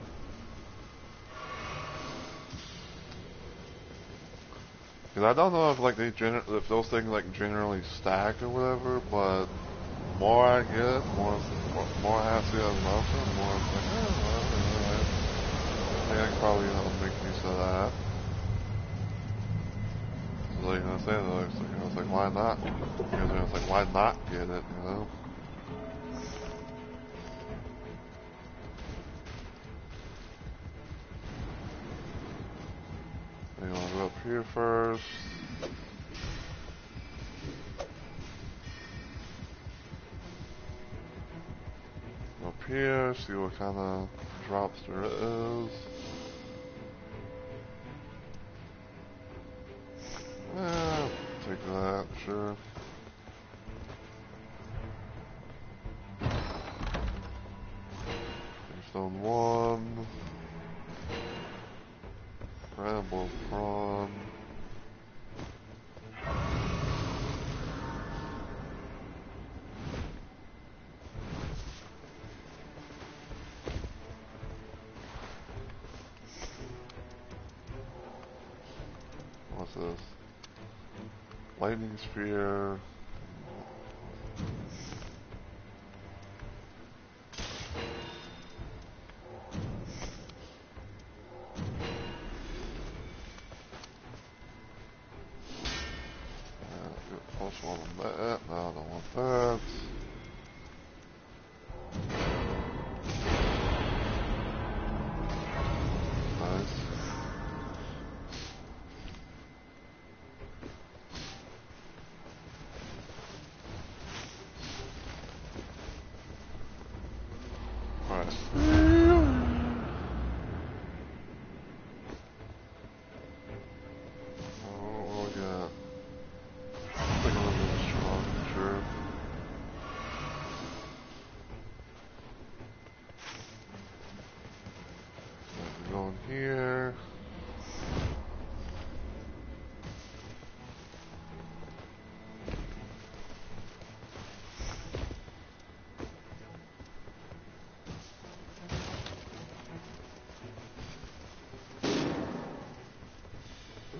Cause I don't know if like if those things like generally stack or whatever, but the more I get, more I have to as an option, the more it's like, well, I think I can probably make use of that. So like I said, I was like, why not? Because I was like, why not get it, you know? Anyway, I'll go up here first. Go up here, see what kind of drops there is. Take that, sure. Stone 1. Ramble Prawn. What's this? Lightning Sphere. else want that? No, I don't want that. Nice. Alright. What we got? I think I'm gonna be strong, sure. We're going here.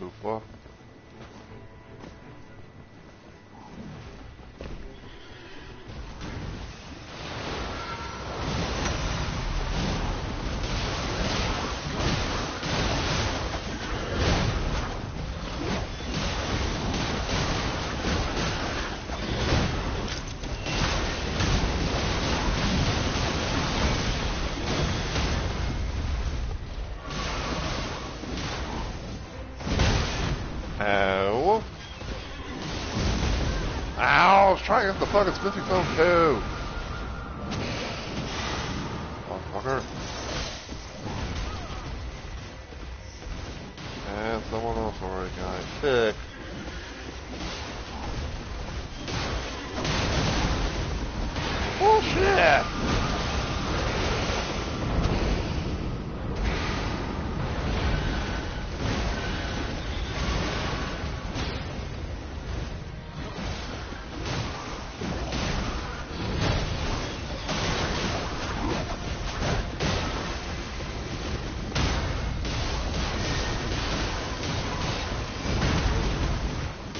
Oofa. Ow. Ow, I was trying to get the fucking smithing stone too. Motherfucker. And someone else already got it. Sick. Bullshit!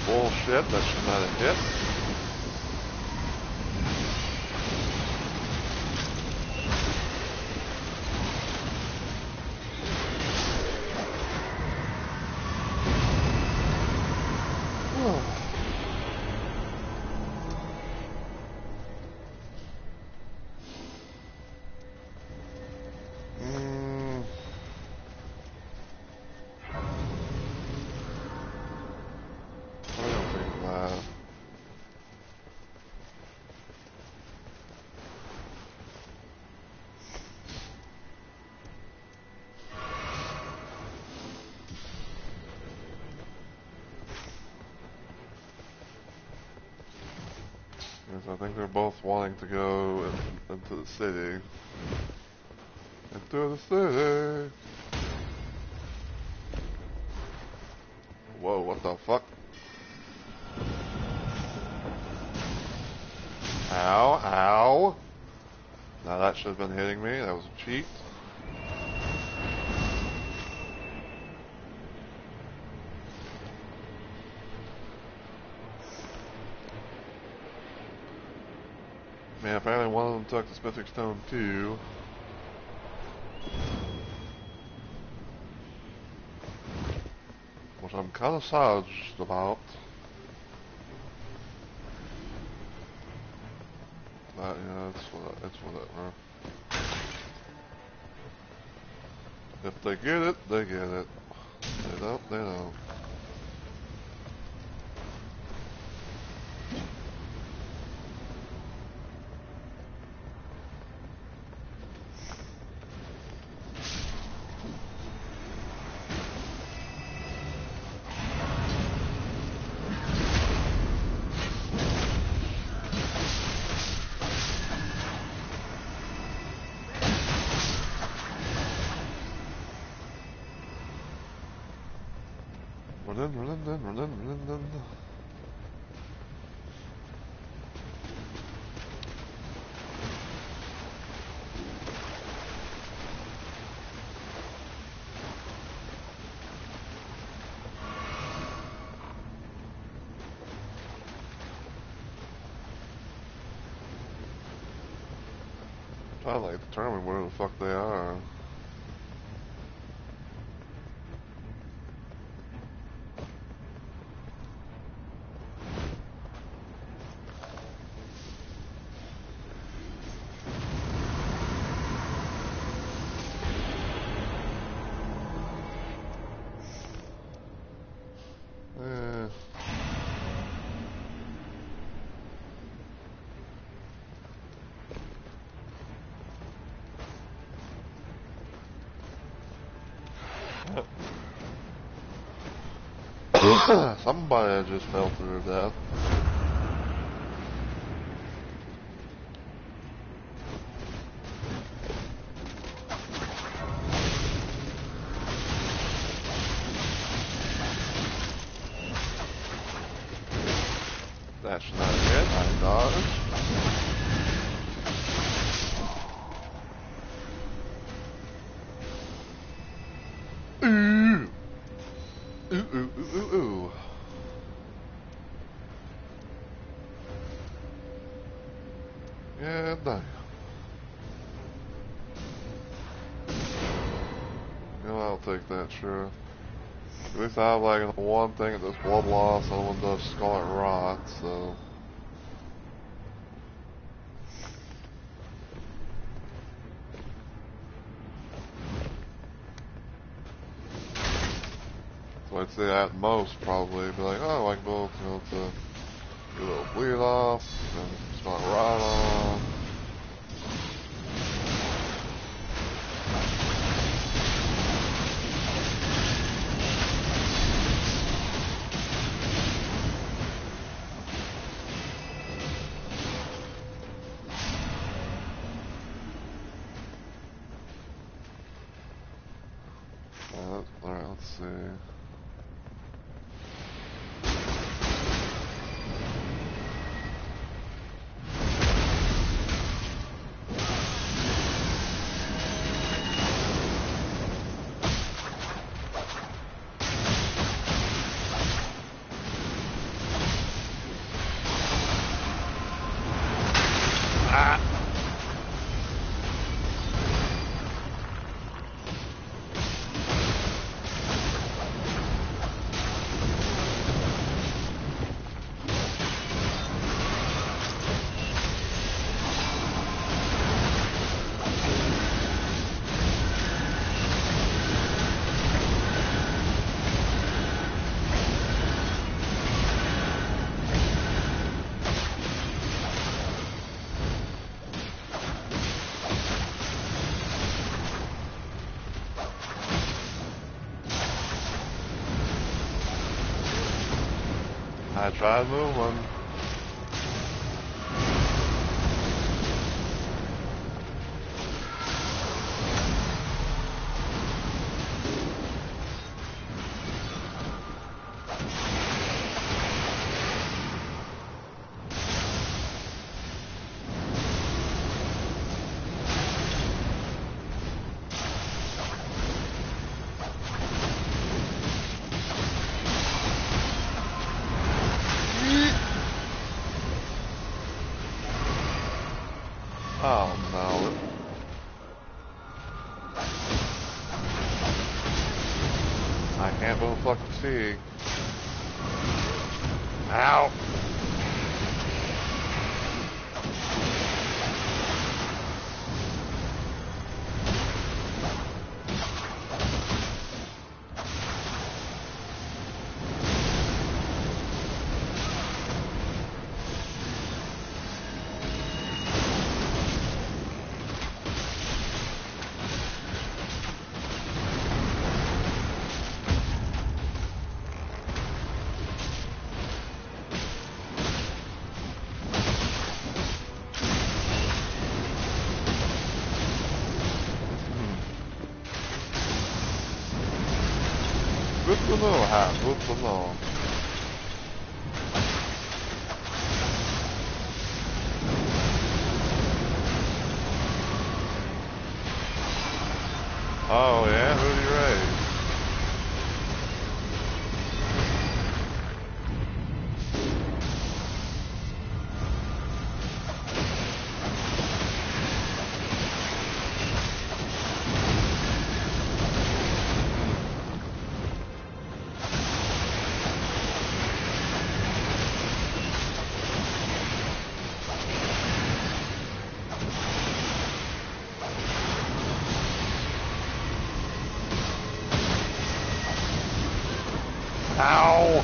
Bullshit, that should not have hit. I don't think that. Because I think they're both wanting to go into the city. Into the city! Whoa, what the fuck? Ow, ow! Now that should have been hitting me, that was a cheat. Man, apparently one of them took the smithing stone too. Which I'm kind of sad about. But yeah, it's whatever. If they get it, they get it. They don't, they don't. Run. I like determine where the fuck they are. Somebody just fell through death. That's not it. I dodged. Ooh. Ooh, ooh, ooh, ooh, ooh. Yeah, no. You know, I'll take that, sure. At least I have like the one thing that does blood loss, the other one does scarlet rot, so. So I'd say at most probably be like, oh, I can go, you know, to get a little bleed off, and scarlet rot on. Alright, let's see. I tried moving. Oh no. I can't move fucking see. Ow! Good to know, Hat. Good to know. Oh yeah, who do you raise? Ow!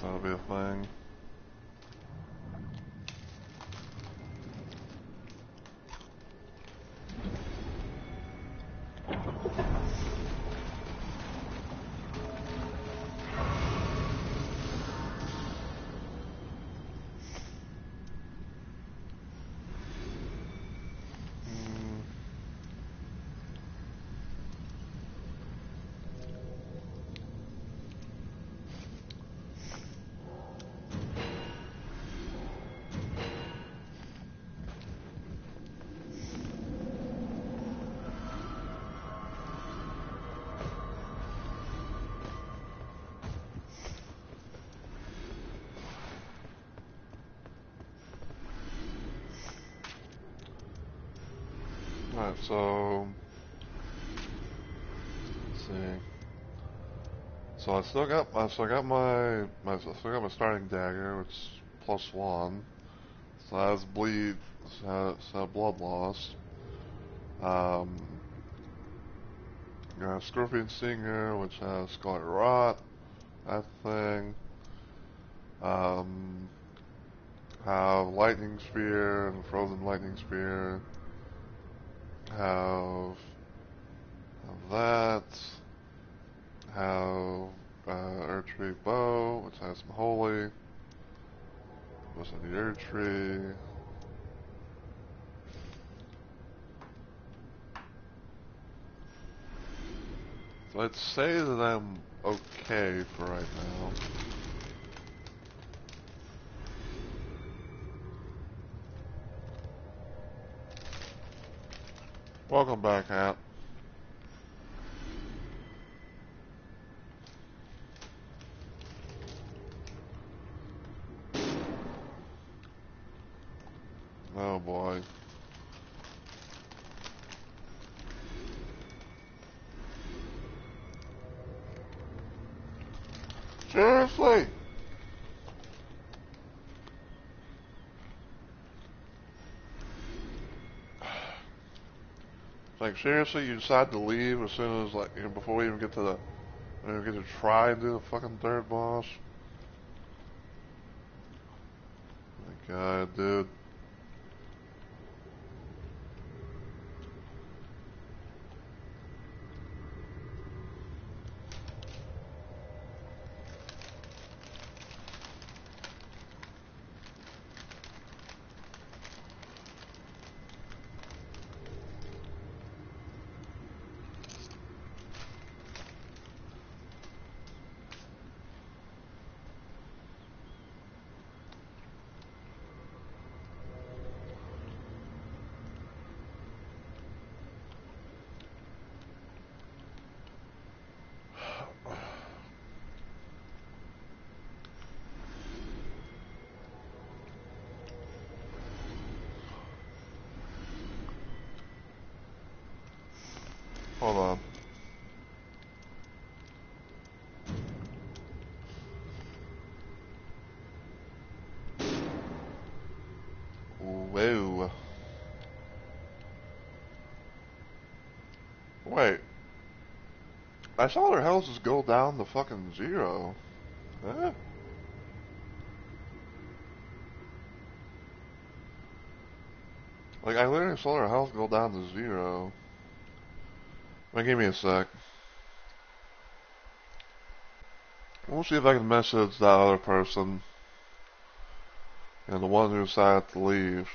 So that'll be a thing. Alright, so let's see. So I still got my starting dagger, which is +1. So that has bleed, so blood loss. Got Scorpion Stinger, which has Scarlet Rot, that thing. Have Lightning Spear and Frozen Lightning Spear. Have that. Have Earth Tree Bow, which has some Holy. Goes in the Earth Tree. So I'd say that I'm okay for right now. Welcome back, Hat. Oh boy. Seriously? Like, seriously, you decide to leave as soon as, like, you know, before we even get to the, get to try and do the fucking third boss? My god, dude. Hold on. Whoa. Wait. I saw their health just go down to fucking 0. Eh? Like, I literally saw their health go down to 0. Wait, give me a sec. We'll see if I can message that other person. And the one who decided to leave.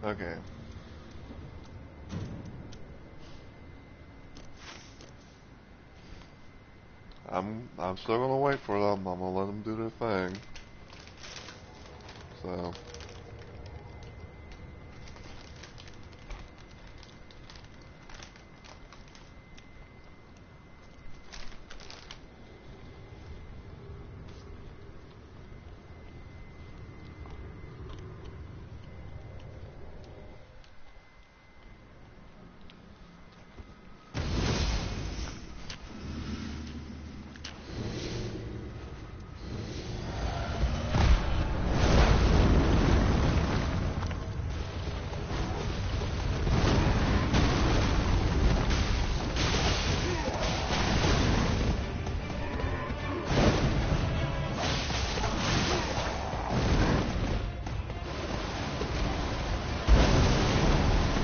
Okay. I'm still gonna wait for them. I'm gonna let them do their thing. So.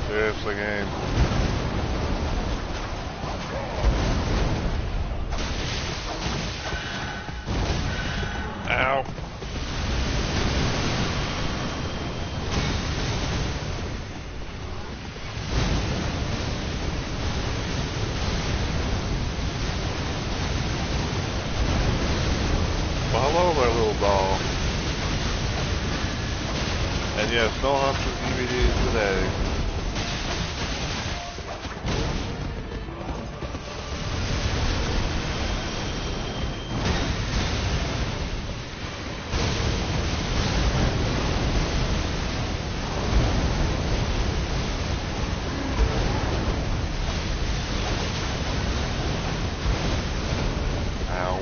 Seriously, game. Ow. Well, hello there, little doll. And yes, no Hunter DVDs today. Ow.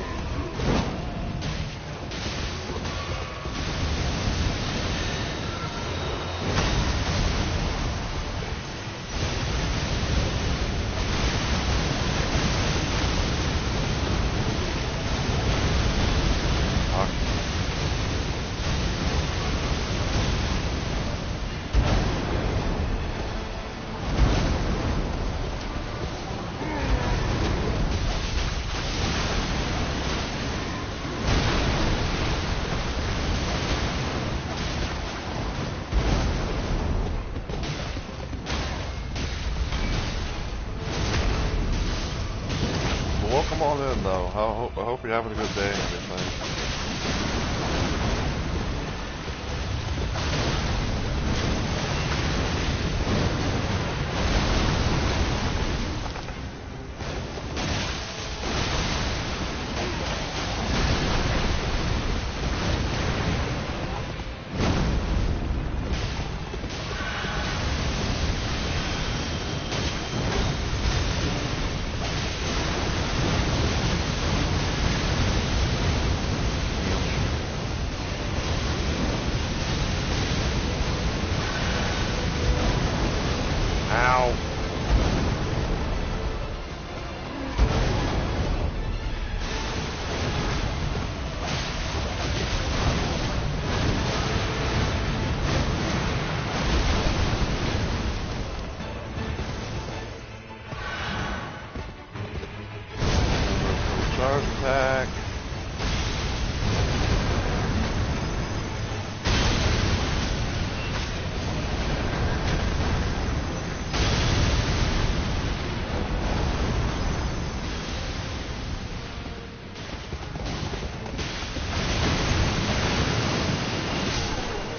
Welcome on in, though. I hope you're having a good day and everything. Ow. Charge attack.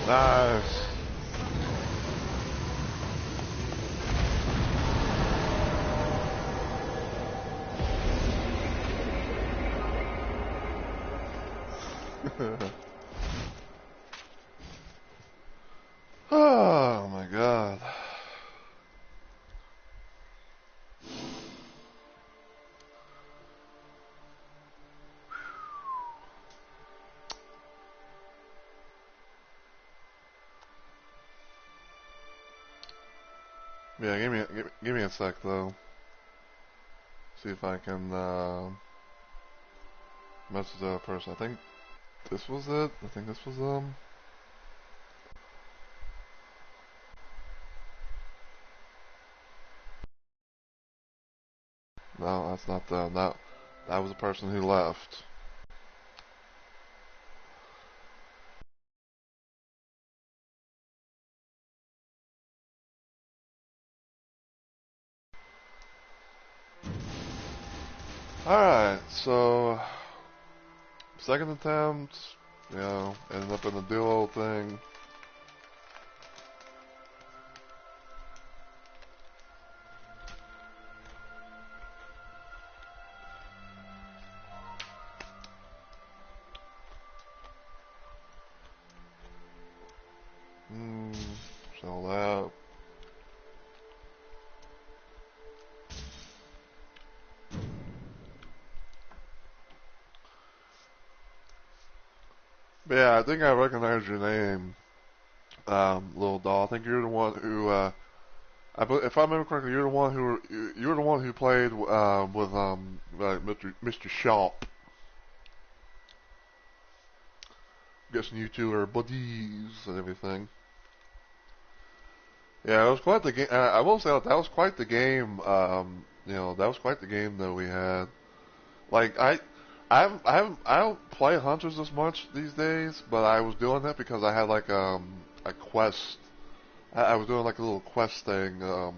Nice. Oh my god. Yeah, give me a sec though. See if I can message that person. I think this was it. I think this was No, that's not them. That was the person who left. Alright. Alright, so second attempt, ended up in the duo thing. Sell that. But yeah, I think I recognize your name, little doll. I think you're the one who, if I remember correctly, you're the one who played with Mr. Shop. Guessing you two are buddies and everything. Yeah, it was quite the game. I will say that was quite the game. That was quite the game that we had. Like I don't play hunters as much these days, but I was doing that because I had like a quest. I was doing like a little quest thing. I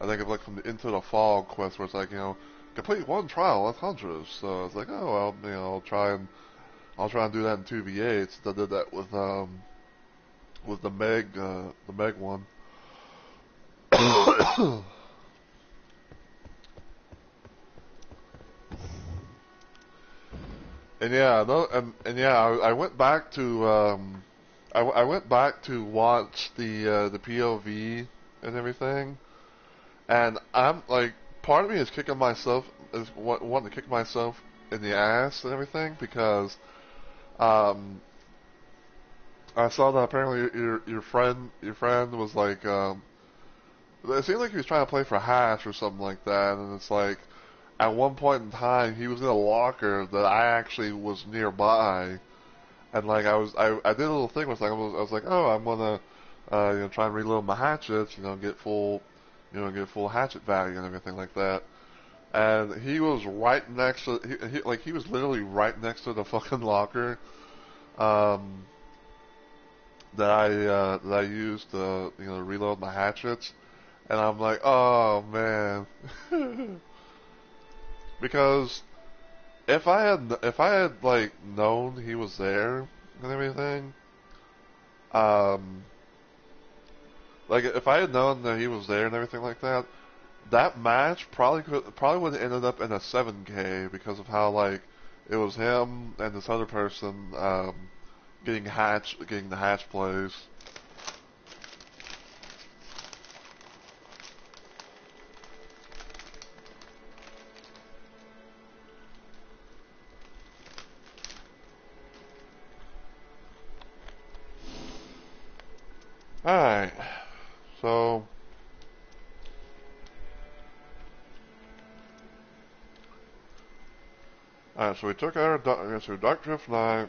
think of like from the Into the Fog quest where it's like complete one trial with hunters. So it's like, oh well, I'll try and do that in 2v8. I did that with the Meg one. And yeah, no, and yeah, I went back to I went back to watch the POV and everything, and I'm like, part of me is kicking myself, is wanting to kick myself in the ass and everything because um I saw that apparently your friend was like it seemed like he was trying to play for hash or something like that, and it's like at one point in time he was in a locker that I actually was nearby. And like I did a little thing was like I was like, oh, I'm gonna try and reload my hatchets, get full hatchet value and everything like that. And he was right next to he was literally right next to the fucking locker um, that I used to reload my hatchets. And I'm like, oh man, because if I had like known he was there and everything, um, like if I had known that he was there and everything like that, that match probably would have ended up in a 7K because of how like it was him and this other person getting the hatch plays. All right, so. Alright, so we took our Dark Drift Knight.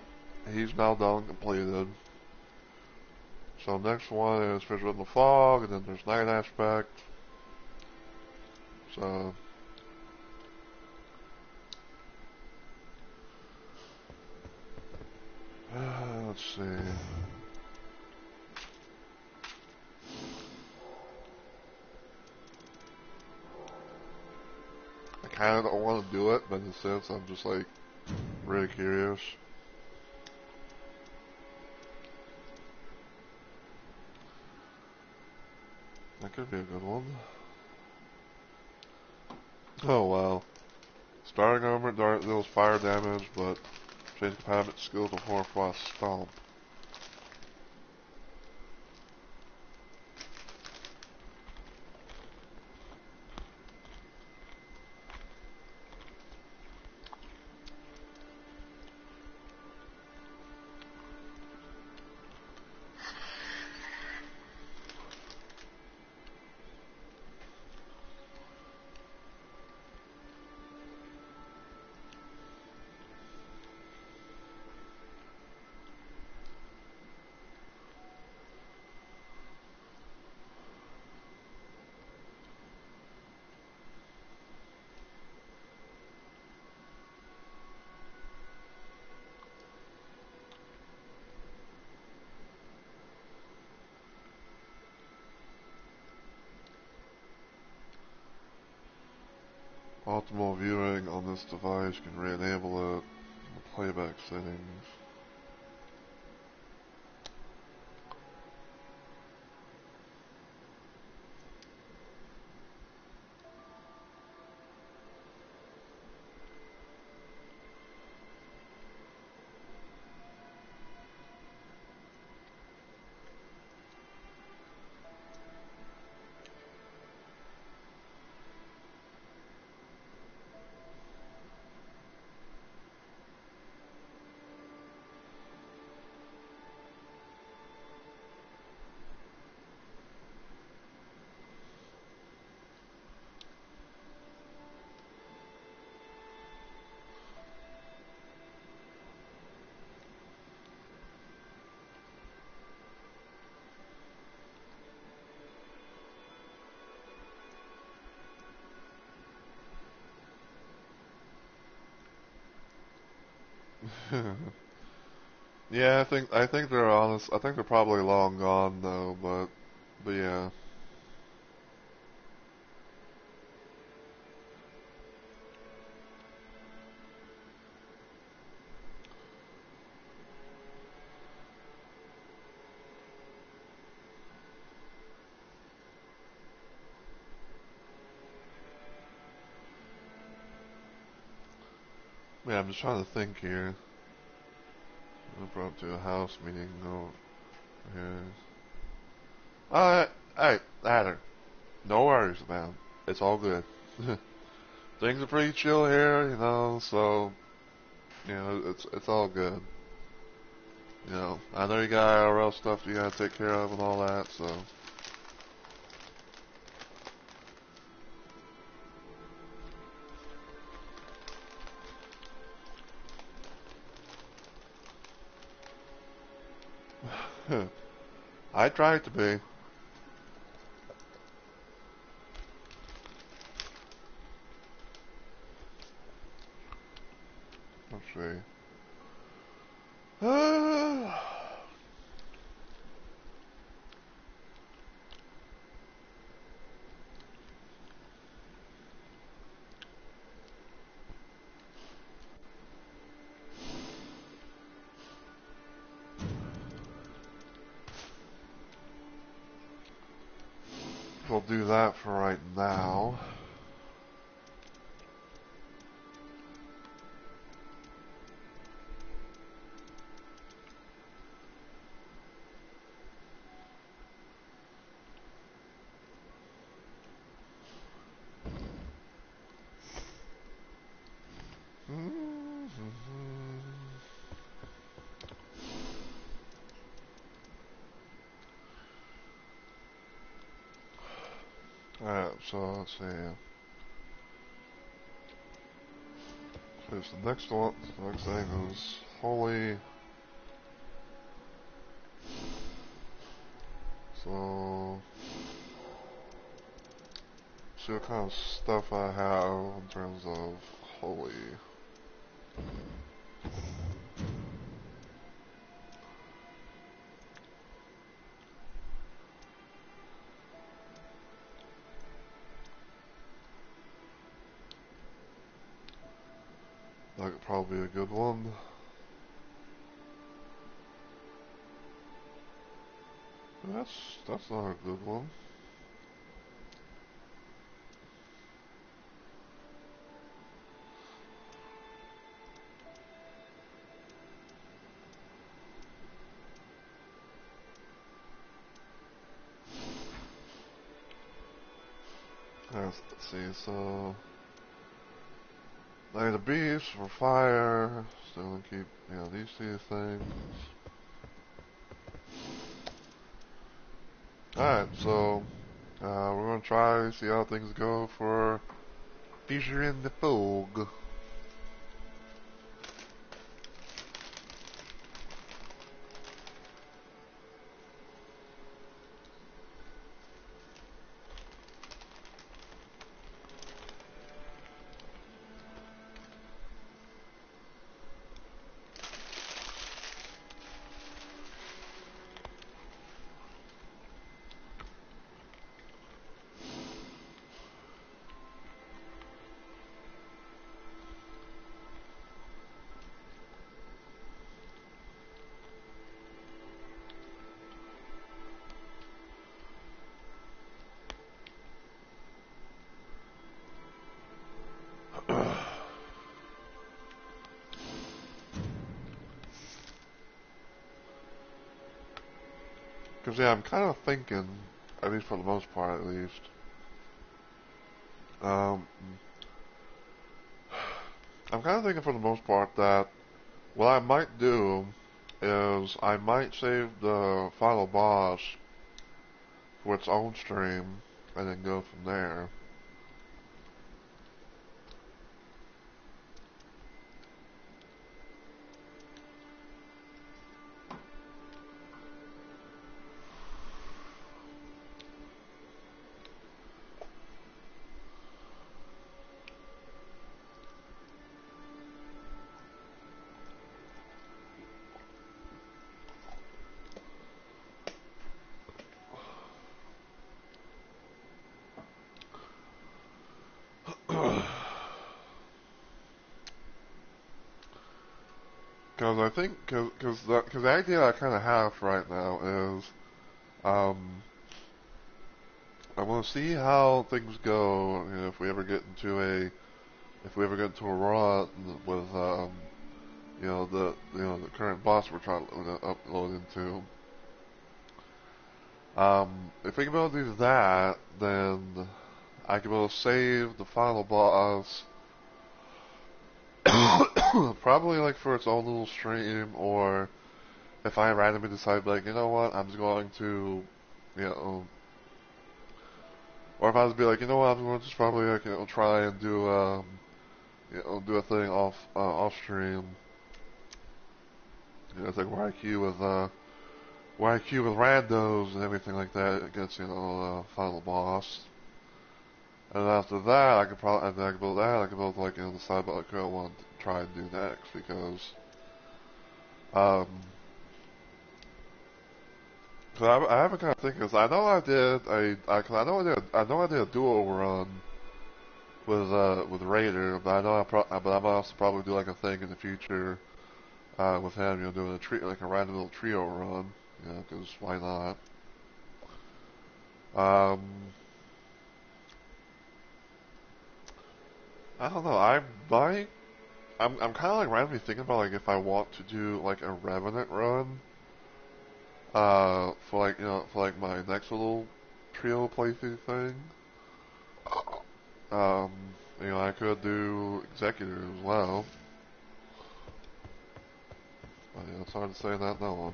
He's now done and completed. So next one is Fissure in the Fog, and then there's Night Aspect. So let's see. I kind of don't want to do it, but in a sense, I'm just like really curious. That could be a good one. Oh wow. Starting armor deals fire damage, but change combat skill to Horfrost Stomp. optimal viewing on this device. You can re-enable it. The playback settings. Yeah, I think they're honest. I think they're probably long gone though, but yeah. Yeah, I'm just trying to think here. I brought to a house meeting over here. Alright, Adder. No worries, man. It's all good. Things are pretty chill here, so it's all good. I know you got IRL stuff you gotta take care of and all that, so I tried to be. Let's see. We'll do that for right now. Alright, so let's see. Here's the next one. The next thing is holy. So, see what kind of stuff I have in terms of holy. That could probably be a good one. That's not a good one. Let's see, so Lay the Beast for fire. Still gonna keep, these two things. Alright, so we're gonna try see how things go for Fissure in the Fog. Because yeah, I'm kind of thinking, at least for the most part, at least. Um, I'm kind of thinking for the most part that what I might do is I might save the final boss for its own stream and then go from there. Because I think, because the idea I kind of have right now is, um, I want to see how things go. You know, if we ever get into a run with, the current boss we're trying to upload into. If we can be able to do that, then I can be able to save the final boss, probably like for its own little stream, or if I randomly decide, like, you know what, I'm just going to, you know, or if I was to be like, you know what, I'm going to just probably, like, try and do a thing off stream. You know, it's like where I queue with randos and everything like that against, final boss. And after that, I could probably, and then I could build that, I could build, like, decide what I want to try and do next, because, um, cause I have a kind of thinking, cause I know I know I did a duo run with Raider, but but I might also probably do like a thing in the future, with him, doing like a random little trio run, cause why not? Um, I don't know, I'm kind of like randomly thinking about like if I want to do like a Revenant run, for like my next little trio playthrough thing. Um, I could do Executor as well. But yeah, it's hard to say that no one.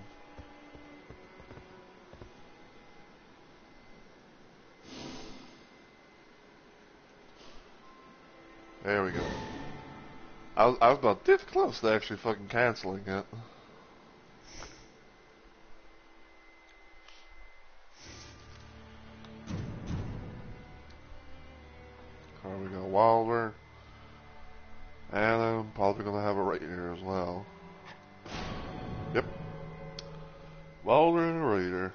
There we go. I was about this close to actually fucking canceling it. There we go, Wilder. And I'm probably gonna have a Raider as well. Yep. Wilder and a Raider.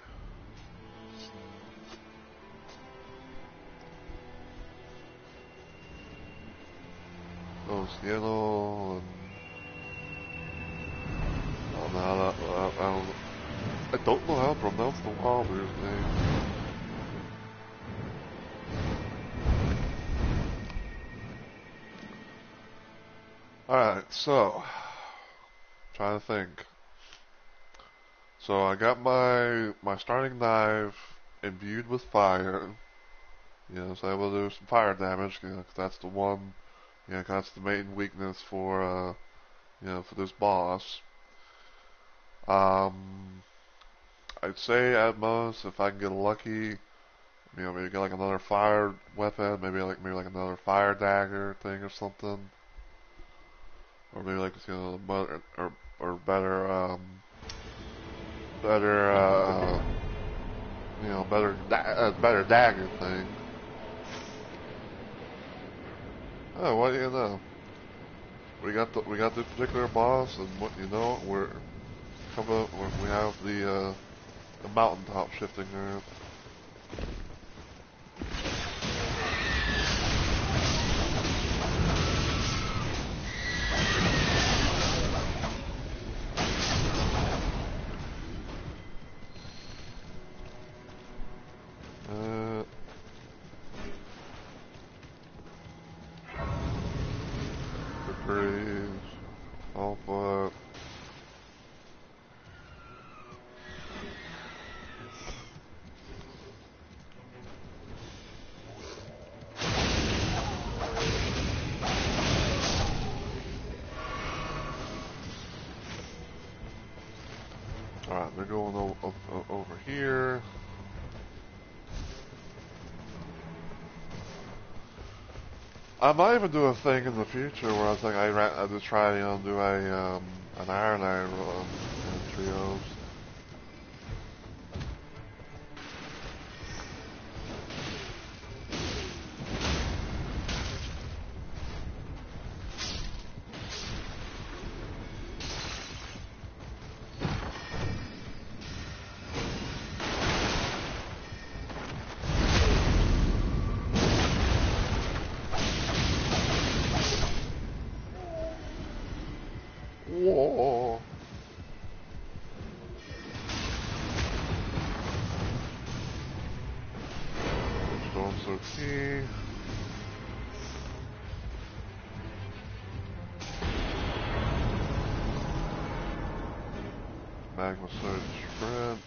Oh, Cielo and I don't know how to pronounce the Wilder's name. Alright, so trying to think. So I got my starting knife imbued with fire. So I will do some fire damage, 'cause that's the one, 'cause that's the main weakness for this boss. Um, I'd say at most, if I can get lucky, maybe get like another fire weapon, maybe like another fire dagger thing or something, or maybe like better or better better dagger thing. Oh, what do you know? We got this particular boss, and what we have the mountaintop shifting earth. Uh, Caprice, Alpha. Alright, they're going over here. I might even do a thing in the future where I think I just try to do an Iron run in trios. Whoa. Storm Surge key. Magma Surge spread.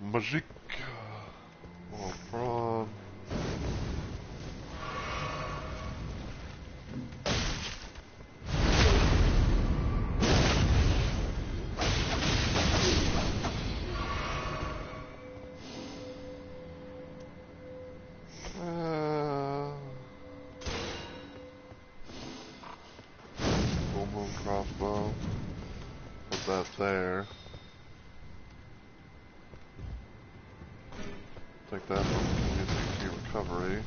Magic. Oh, prawn. Full moon crossbow. Put that there. Take that into recovery.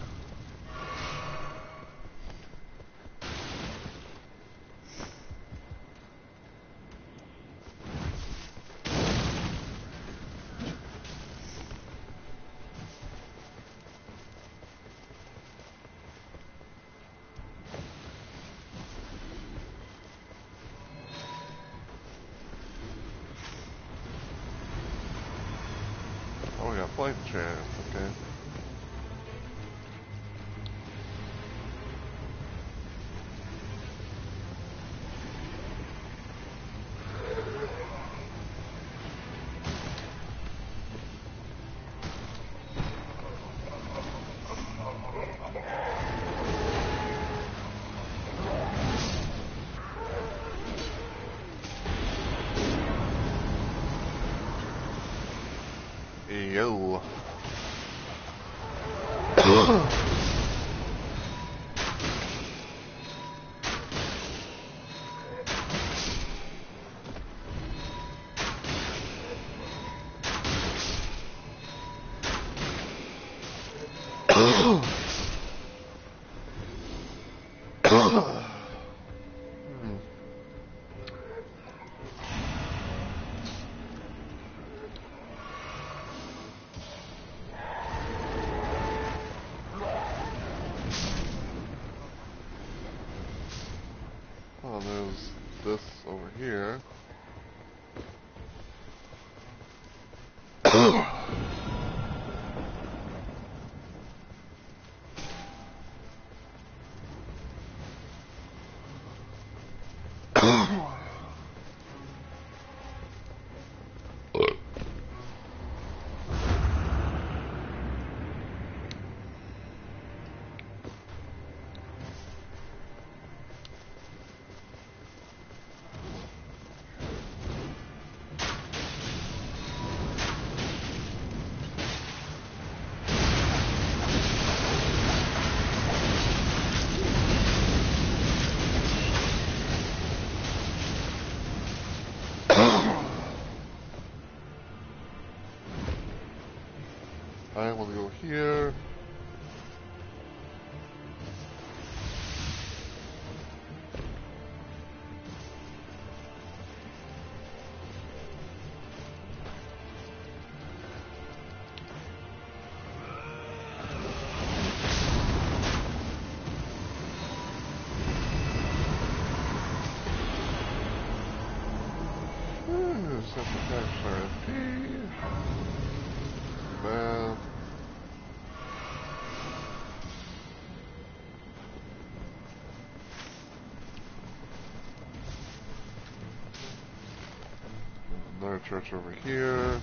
Oh, we got plane chance, okay. Yo. Oh, there's this over here. I want to go here. Set the tax RFP. Bad. Another church over here.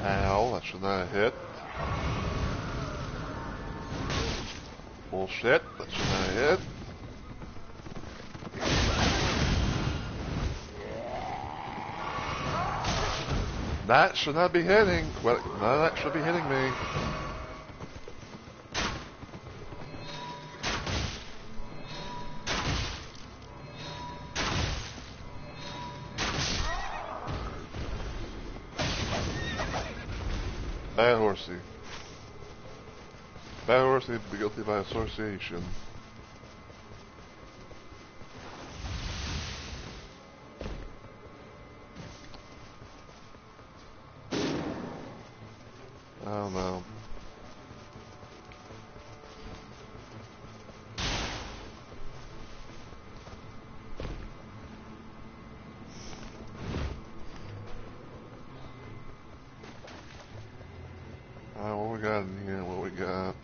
Ow, that should not have hit. Bullshit, that should not have hit. That should not be hitting. Well, none of that should be hitting me. Bad horsey. Bad horsey be guilty by association. I don't know. What we got in here? What we got?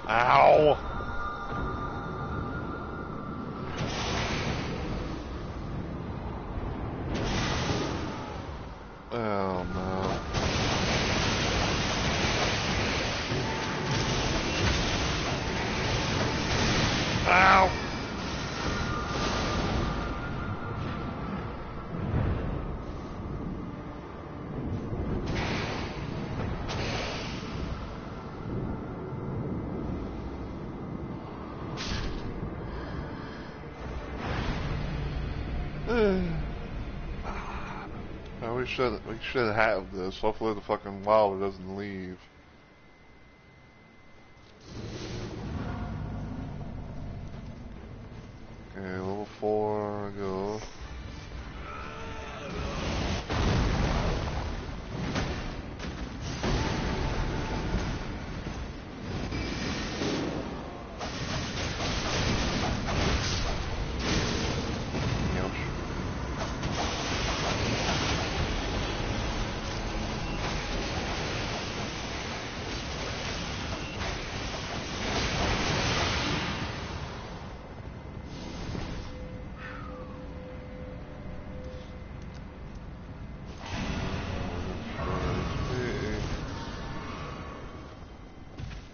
Ow! Oh no. Ow! We should have this. Hopefully the fucking wilder doesn't leave. Okay, level 4, go.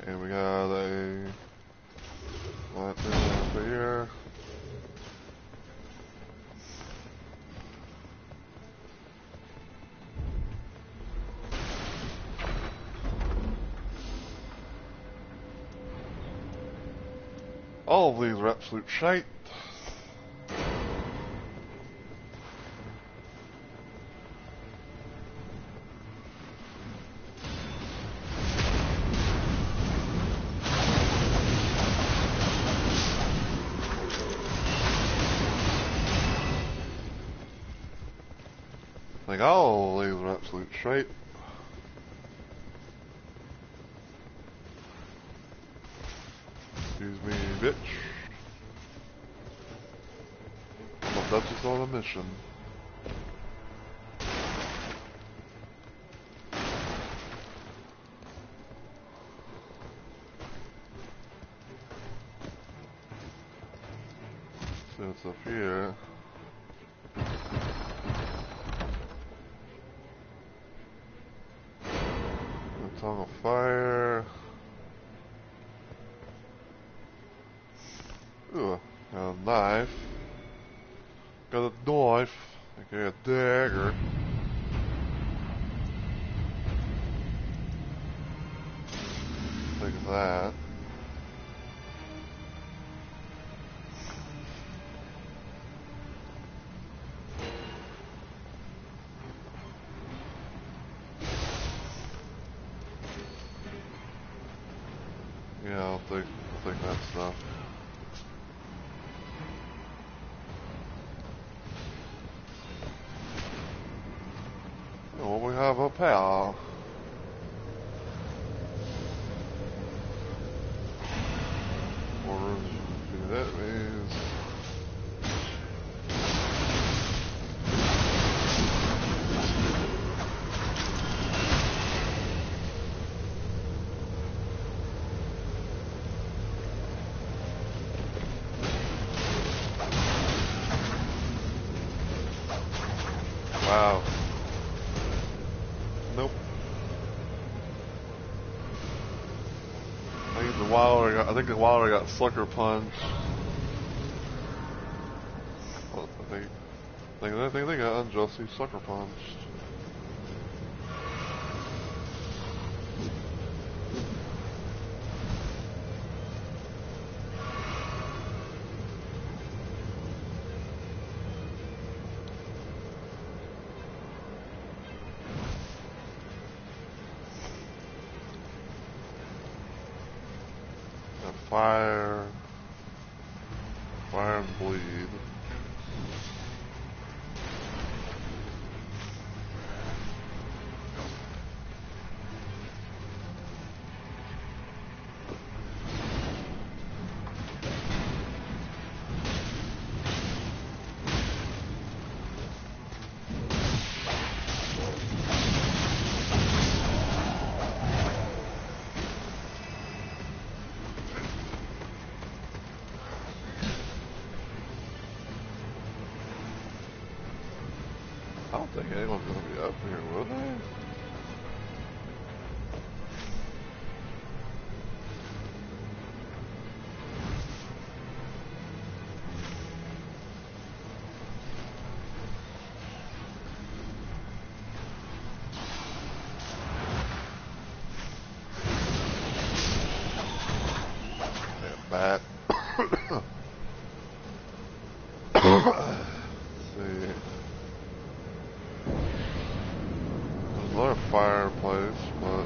And we got a what over here. All of these are absolute shite. Like all of these are absolute shite. Excuse me, bitch. But that's just on a mission. See what's up here. The tongue of fire. Ooh, a knife. Got a knife. Okay, a dagger. Take that. Yeah, I'll take that stuff. Well, we have a pair. Or that is. Wow. Nope. I think the Wilder got sucker punched. Well, I think they got unjustly sucker punched. Fire and bleed. I don't think anyone's gonna be up here, will they? Bat. See. There's another fireplace, but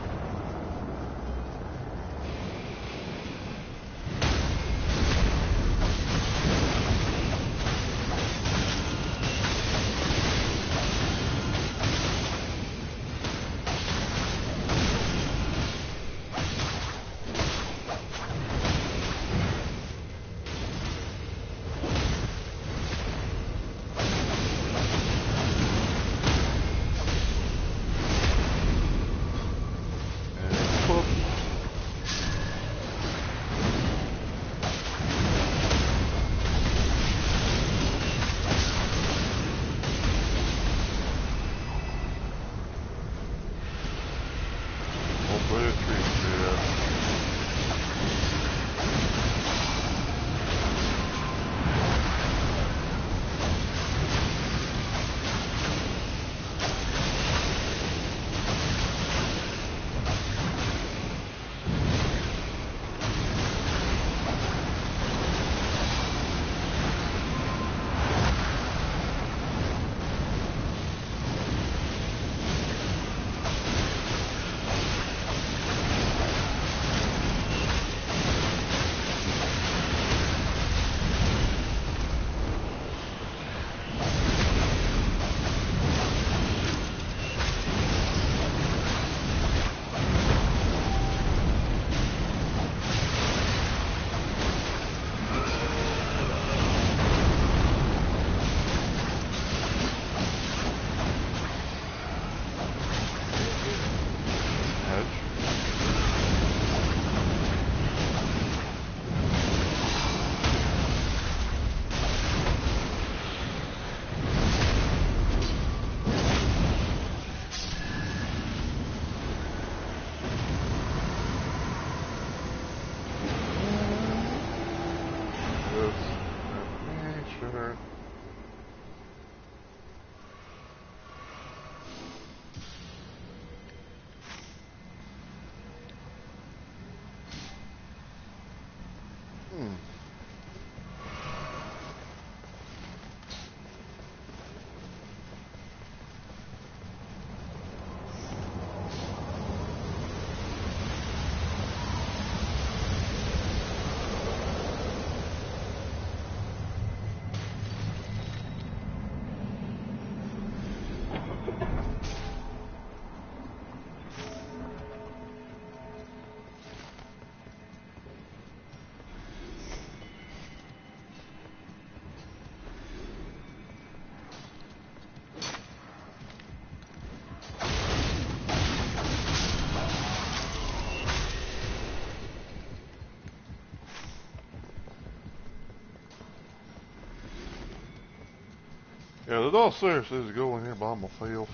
Yeah, the dog seriously is going here by myself.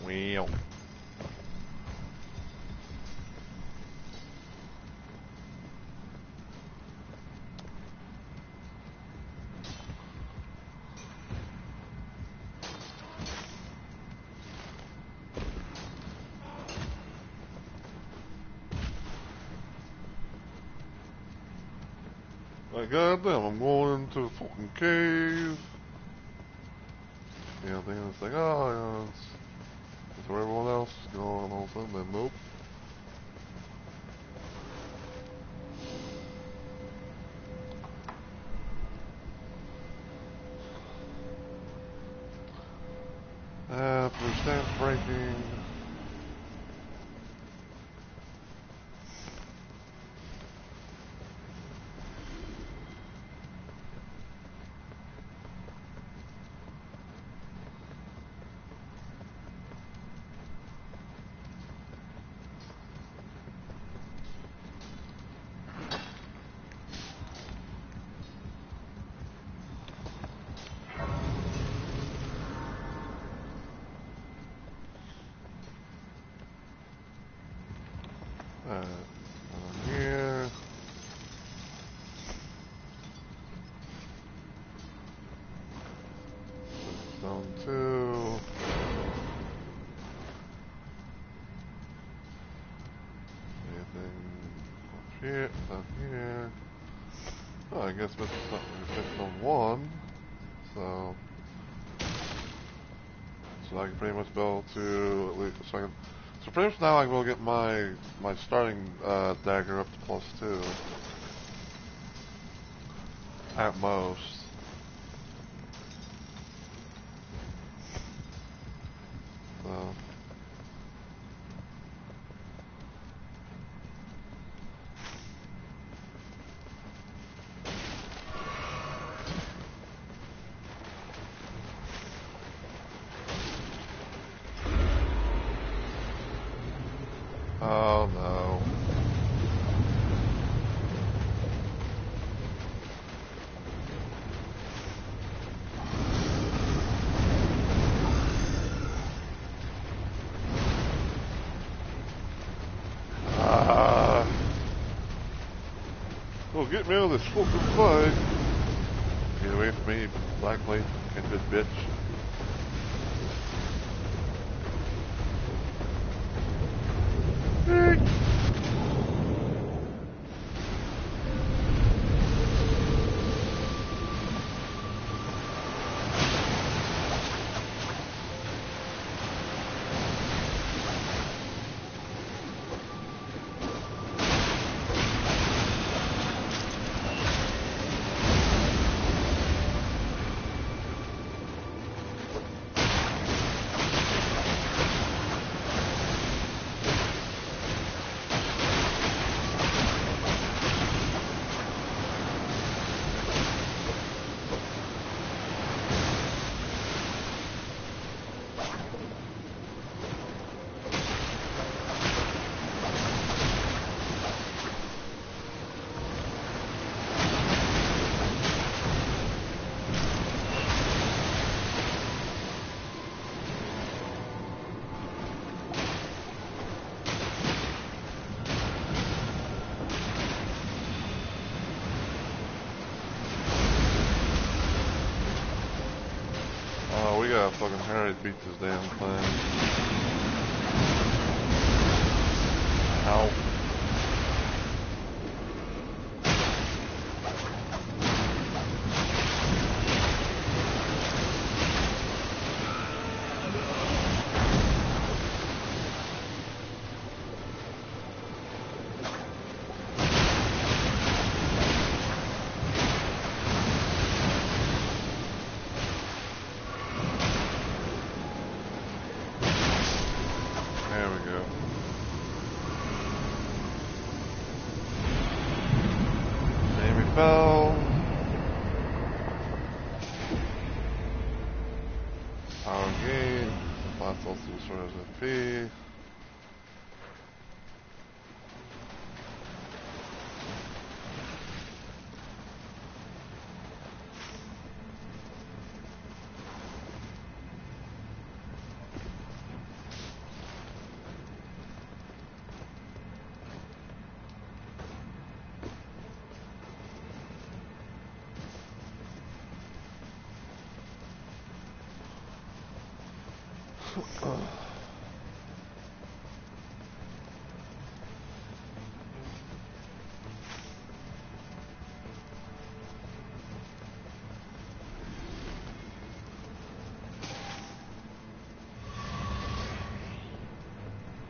Well. Like, goddamn, I'm going into the fucking cave. You know, thinking it's like, oh, yeah, it's where everyone else is going, and all of a sudden, then nope. After stance breaking. Down here. Zone 2. Anything up here, down here. Oh, I guess this is something we fixed on 1. So I can pretty much go to at least a second. So pretty much now I will get my starting dagger up to +2 at most. So oh no. Well, get me out of this fucking fight. Get away from me, black plate, kindred bitch. Oh, we gotta fucking hurry to beat this damn thing. Ow. There we go. Amy fell. Power gain. Lots also destroys FP.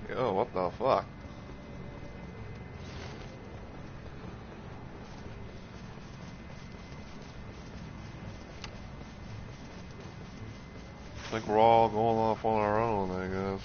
Yo, what the fuck? I think we're all going off on our own, I guess.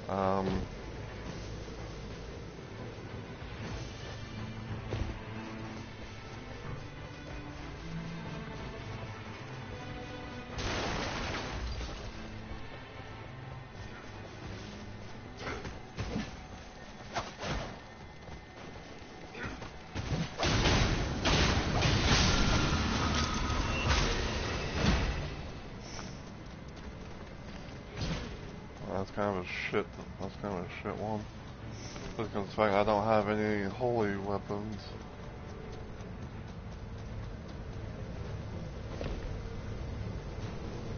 Um, that's kind of a shit. That's kind of a shit one. Look at the fact I don't have any holy weapons.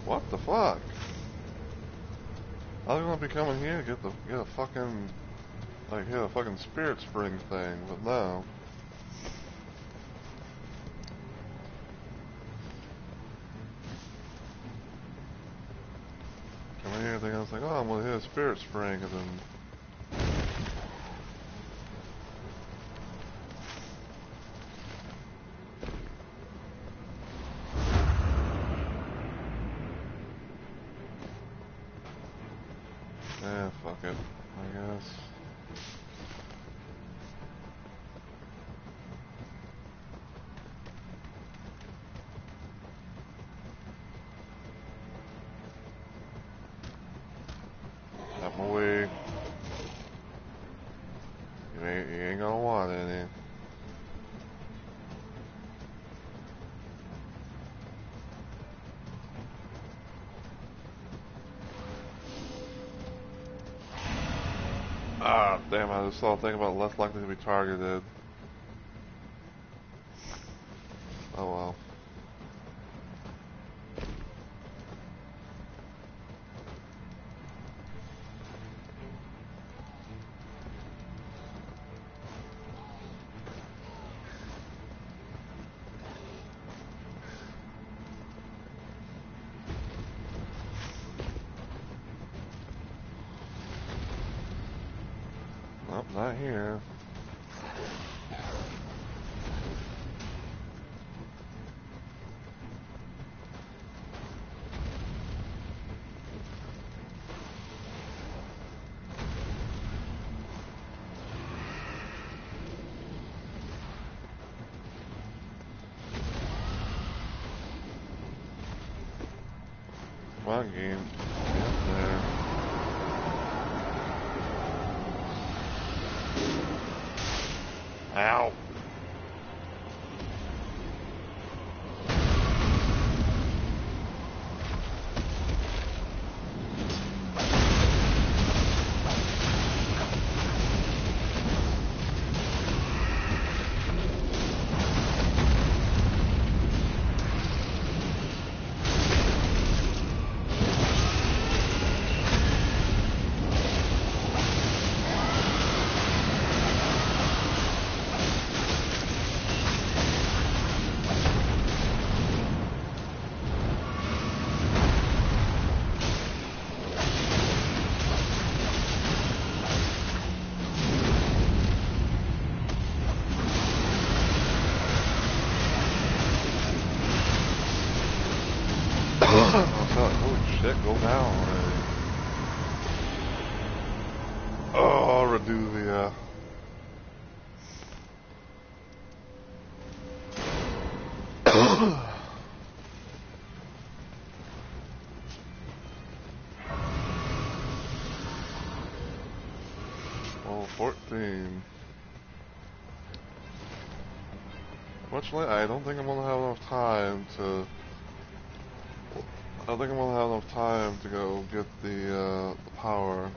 What the fuck? I was gonna be coming here to get a fucking hit a fucking spirit spring thing, but no. Coming here thinking I was like, oh, I'm gonna hit a spirit spring, and then yeah, fuck it, I guess. Out my way. You ain't gonna want any. Ah, damn, I just saw a thing about less likely to be targeted. Oh well. Nope, not here. Come on, game. Get there. Ow. Shit, go down already. Oh, Reduvia. Well, 14. Unfortunately, I don't think I'm gonna have enough time to. I don't think I'm gonna have enough time to go get the power.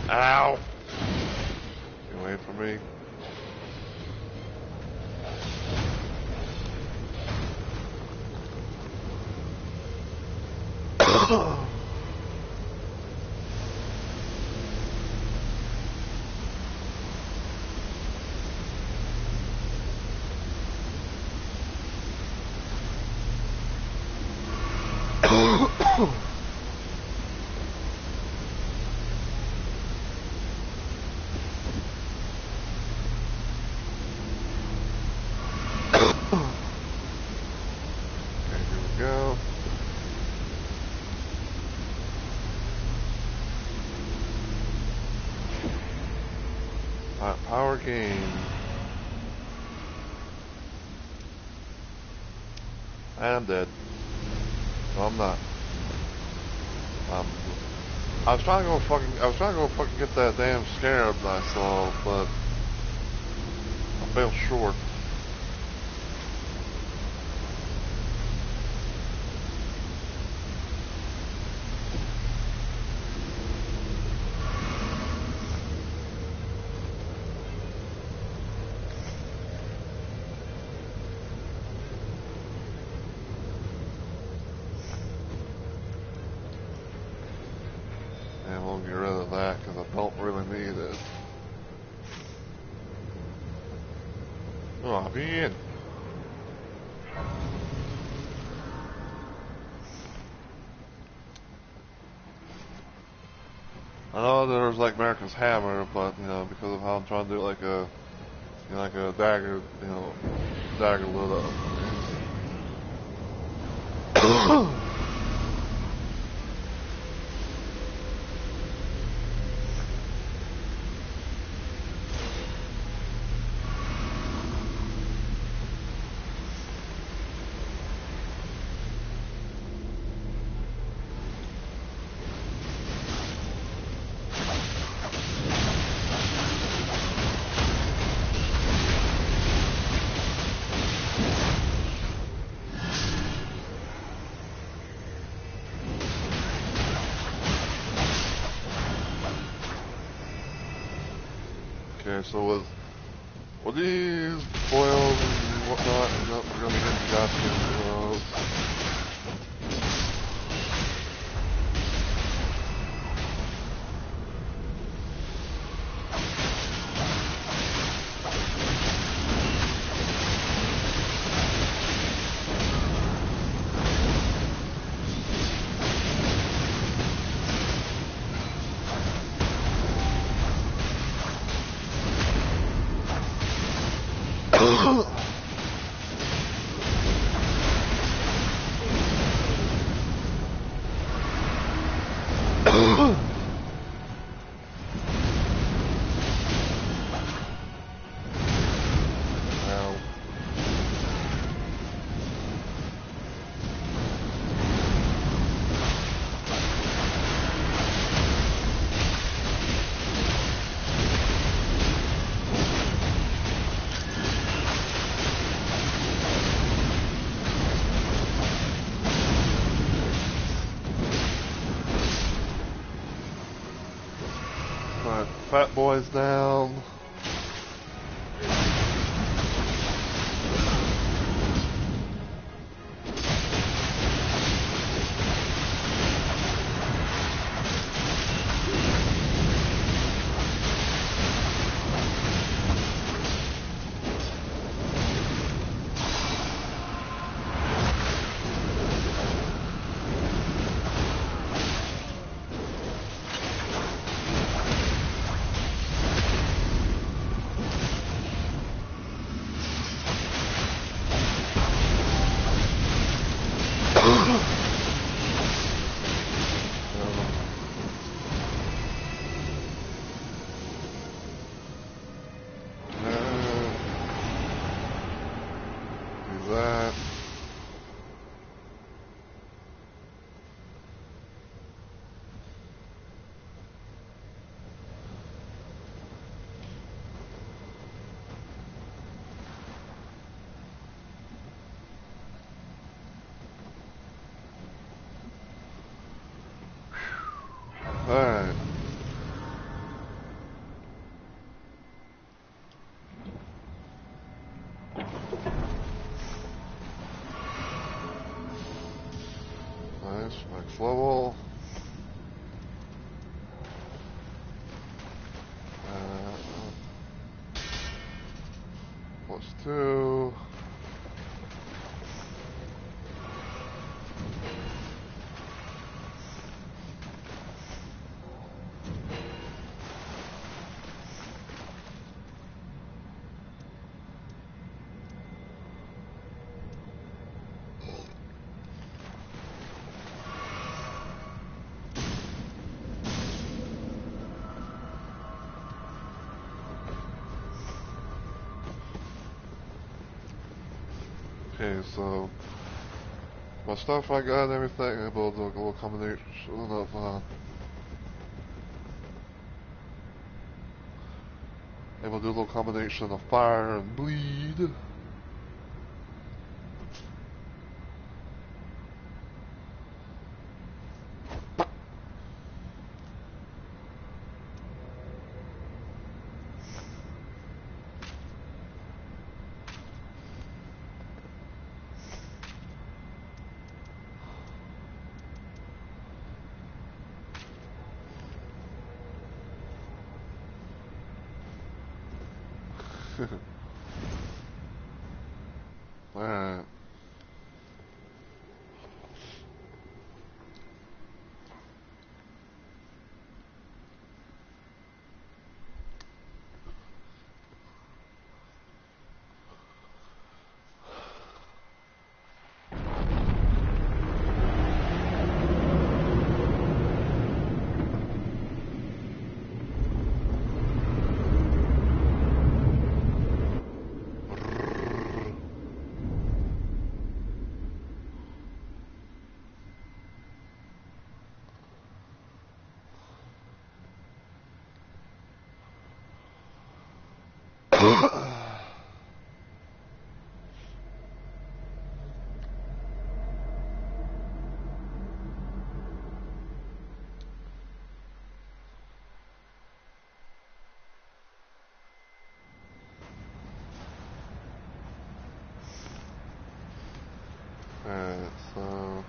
Ow! You wait for me. Go. Power gain. I'm dead. No, I'm not. I was trying to go fucking get that damn scarab that I saw, but I fell short. And we'll get rid of that because I don't really need it. Oh, I'll be in. I know there's like America's Hammer, but you know, because of how I'm trying to do it like a, you know, like a dagger, you know, dagger lit up. Okay, so with these boils and whatnot, we're gonna get the Gaskin boils. Alright, Fat Boy's down. That. Alright. Nice, next level. +2. Okay, so my stuff I got and everything, I'm able to do a little combination of able to do a little combination of fire and bleed. Alright. Alright, so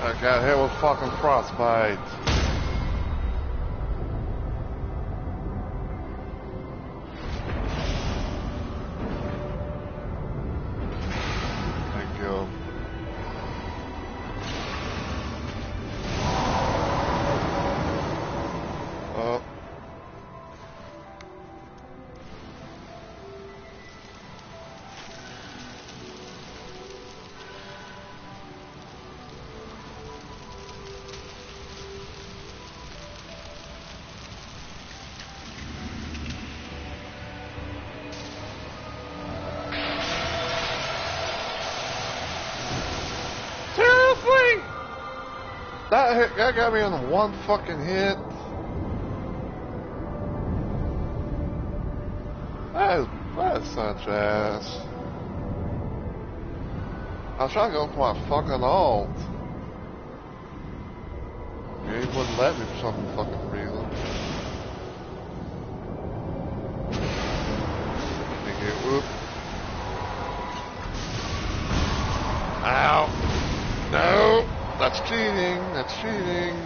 I got hit with fucking frostbite. Thank you. Oh. Seriously? That got me in one fucking hit. That is such ass. I was trying to go for my fucking alt. He wouldn't let me for some fucking reason. Thank you. Whoop. Ow. No. That's cheating. That's cheating.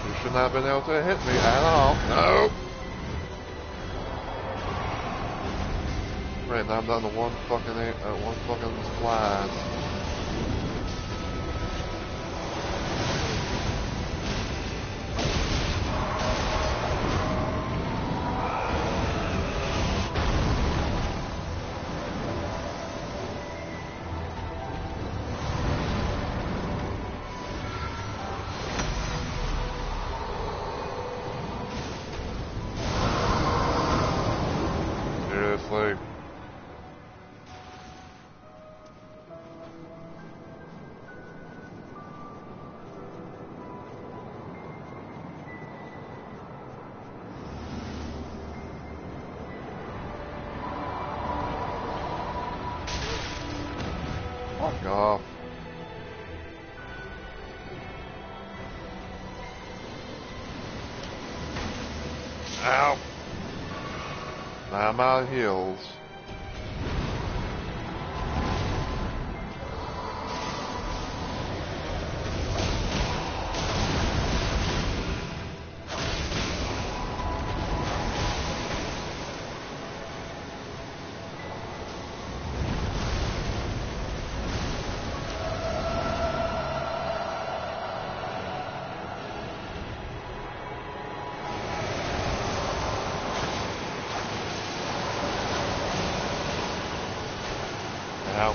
You should not have been able to hit me at all. No. Right, now I'm down to one fucking splash. Seriously. Fuck off. Ow. Now I'm out of heals. Ow.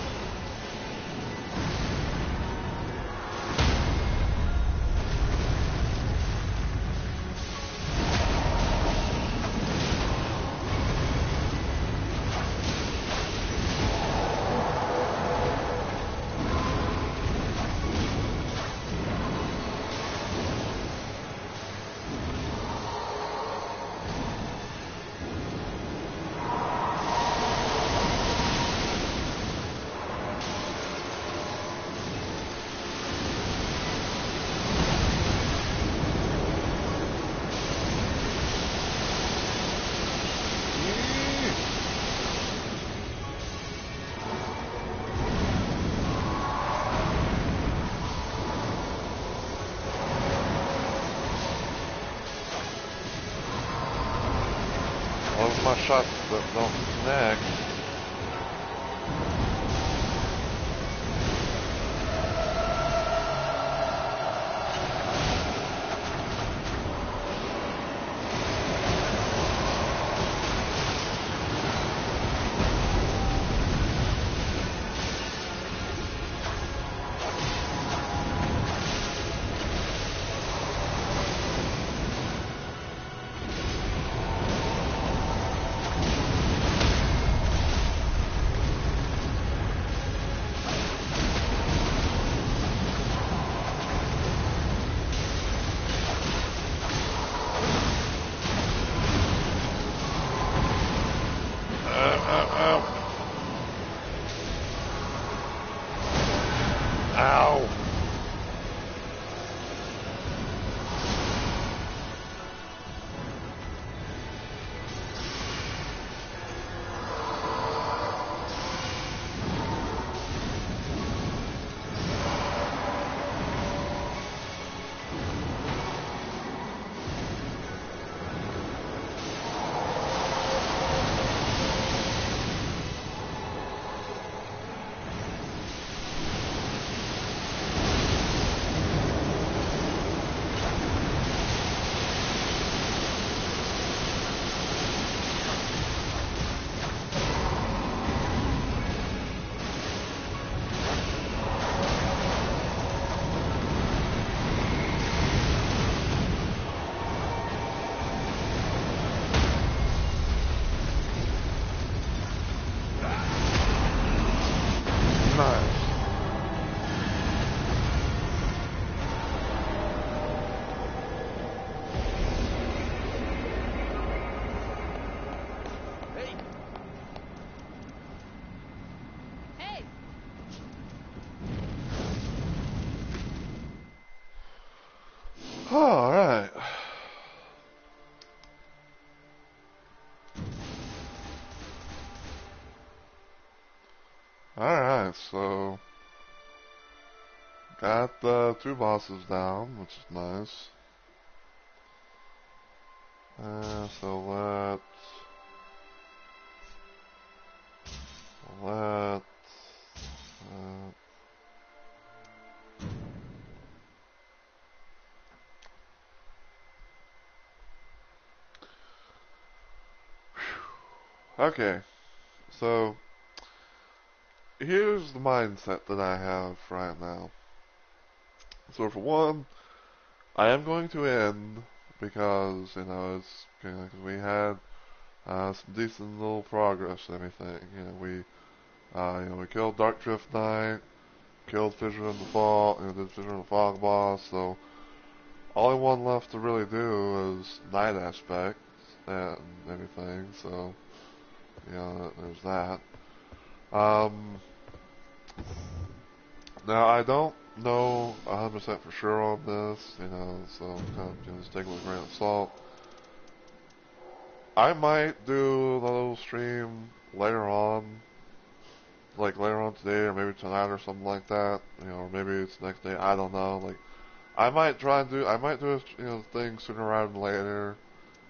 What was my shot that don't connect? Ow. Alright, so got the two bosses down, which is nice. So let okay, so here's the mindset that I have right now. So for one, I am going to end because, you know, it's, you know, 'cause we had some decent little progress and everything. You know, we killed Dark Drift Knight, killed Fissure in the Fog, you know, did Fissure in the Fog boss. So all I want left to really do is Night Aspect and everything. So you know, there's that. Um, Now I don't know 100% for sure on this, you know, so kind of, you know, just take it with a grain of salt. I might do a little stream later on, like later on today or maybe tonight or something like that, you know, or maybe it's next day. I don't know. Like, I might do a, you know, thing sooner rather than later,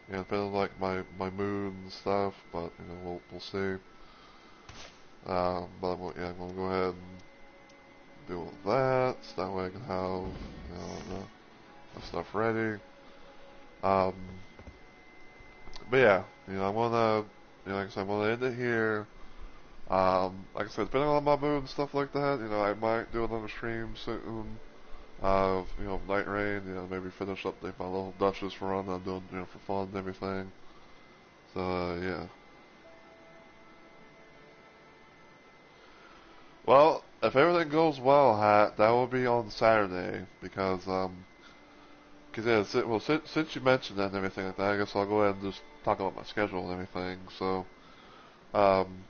you know, depending on like my mood and stuff. But you know, we'll see. But yeah, I'm gonna go ahead and do all that, so that way I can have, you know, the stuff ready. Um, but yeah, you know, I'm gonna, you know, like I said, I'm gonna end it here. Like I said, depending on my mood and stuff like that, you know, I might do another stream soon of, you know, Nightreign, you know, maybe finish up my little Duchess run I'm doing, you know, for fun and everything. So, yeah. Well, if everything goes well, Hat, that will be on Saturday, because, yeah, well, since you mentioned that and everything like that, I guess I'll go ahead and just talk about my schedule and everything. Um,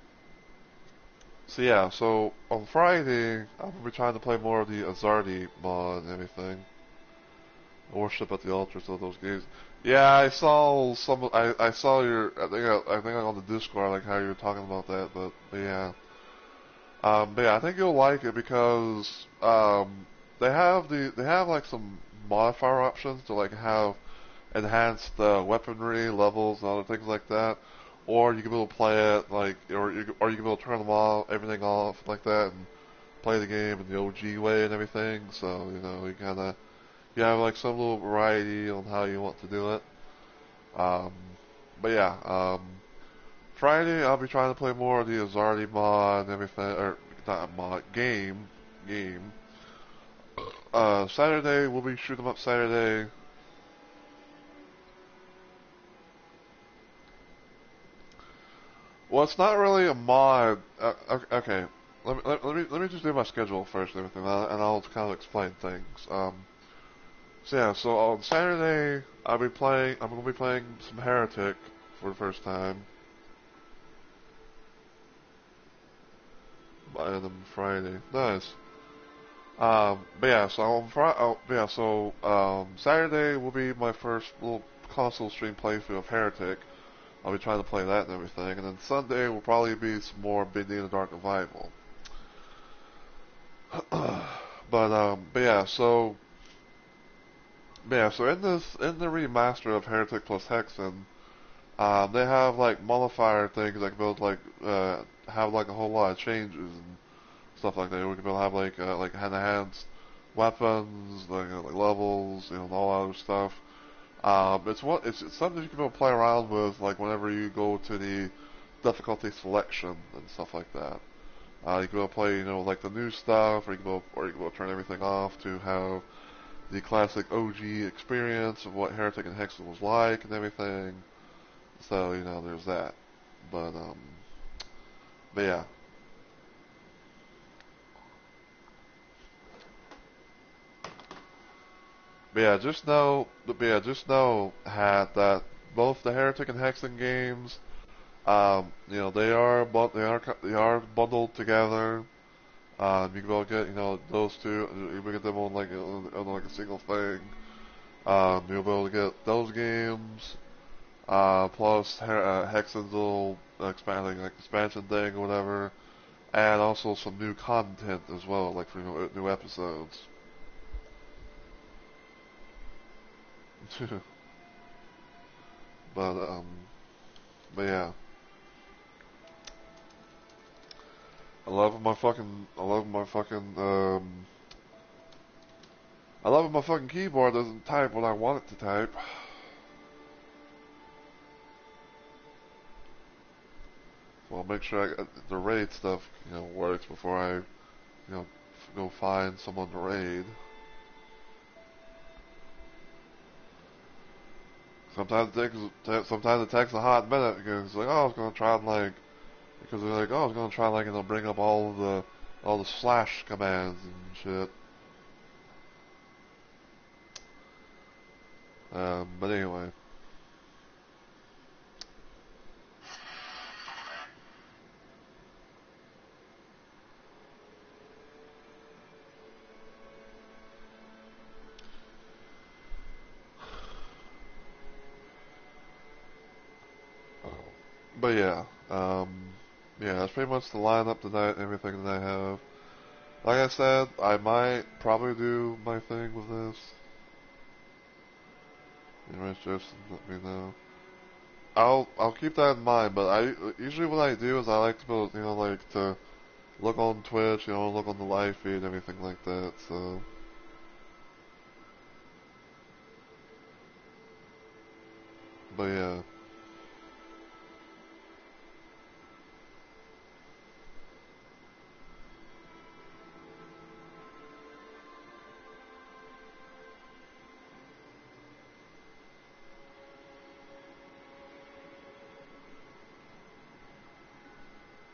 so yeah, so on Friday, I'm gonna be trying to play more of the Azardi mod and everything. Worship at the altars of those games. Yeah, I saw I saw your, I think on the Discord, like how you were talking about that, but yeah. But yeah, I think you'll like it because, they have like some modifier options to like have enhanced weaponry levels and other things like that, or you can be able to play it like, or you can be able to turn them all, everything off like that, and play the game in the OG way and everything. So you know, you have like some little variety on how you want to do it. Um, but yeah, Friday I'll be trying to play more of the Azardi mod and everything, or not mod, game. Saturday we'll be shooting 'em up Saturday. Well, it's not really a mod. Okay, let me just do my schedule first and everything, and I'll kind of explain things. So yeah, so on Saturday I'm gonna be playing some Heretic for the first time, and then Friday, nice. But yeah, so Saturday will be my first little console stream playthrough of Heretic. I'll be trying to play that and everything, and then Sunday will probably be some more Big in the Dark Revival. But yeah, so in the remaster of Heretic plus Hexen, they have like modifier things that can build like have like a whole lot of changes and stuff like that. We can build have like enhanced weapons, like levels, you know, and all that other stuff. It's something you can be able to play around with like whenever you go to the difficulty selection and stuff like that. You can be able to play, you know, like the new stuff, or you can be able to turn everything off to have the classic OG experience of what Heretic and Hexen was like and everything. So, you know, there's that. But, um, but yeah. Just know, Hat, that both the Heretic and Hexen games, you know, they are bundled together. You can go get, you know, those two, you can get them on like a single thing. You'll be able to get those games, plus Hexen's little expansion thing or whatever. and also some new content as well, like for new episodes. but um, but yeah, I love when my fucking keyboard doesn't type what I want it to type. So I'll make sure the raid stuff, works before I, go find someone to raid. Sometimes it takes a hot minute because it's like, oh, I was gonna try and because they're like, oh, I was gonna try and bring up all the slash commands and shit. But anyway. But yeah, yeah, that's pretty much the lineup tonight, everything that I have. Like I said, I might probably do my thing with this. Anyways, just let me know. I'll keep that in mind, but I usually what I do is I like to build, to look on Twitch, look on the live feed, everything like that. So, but yeah,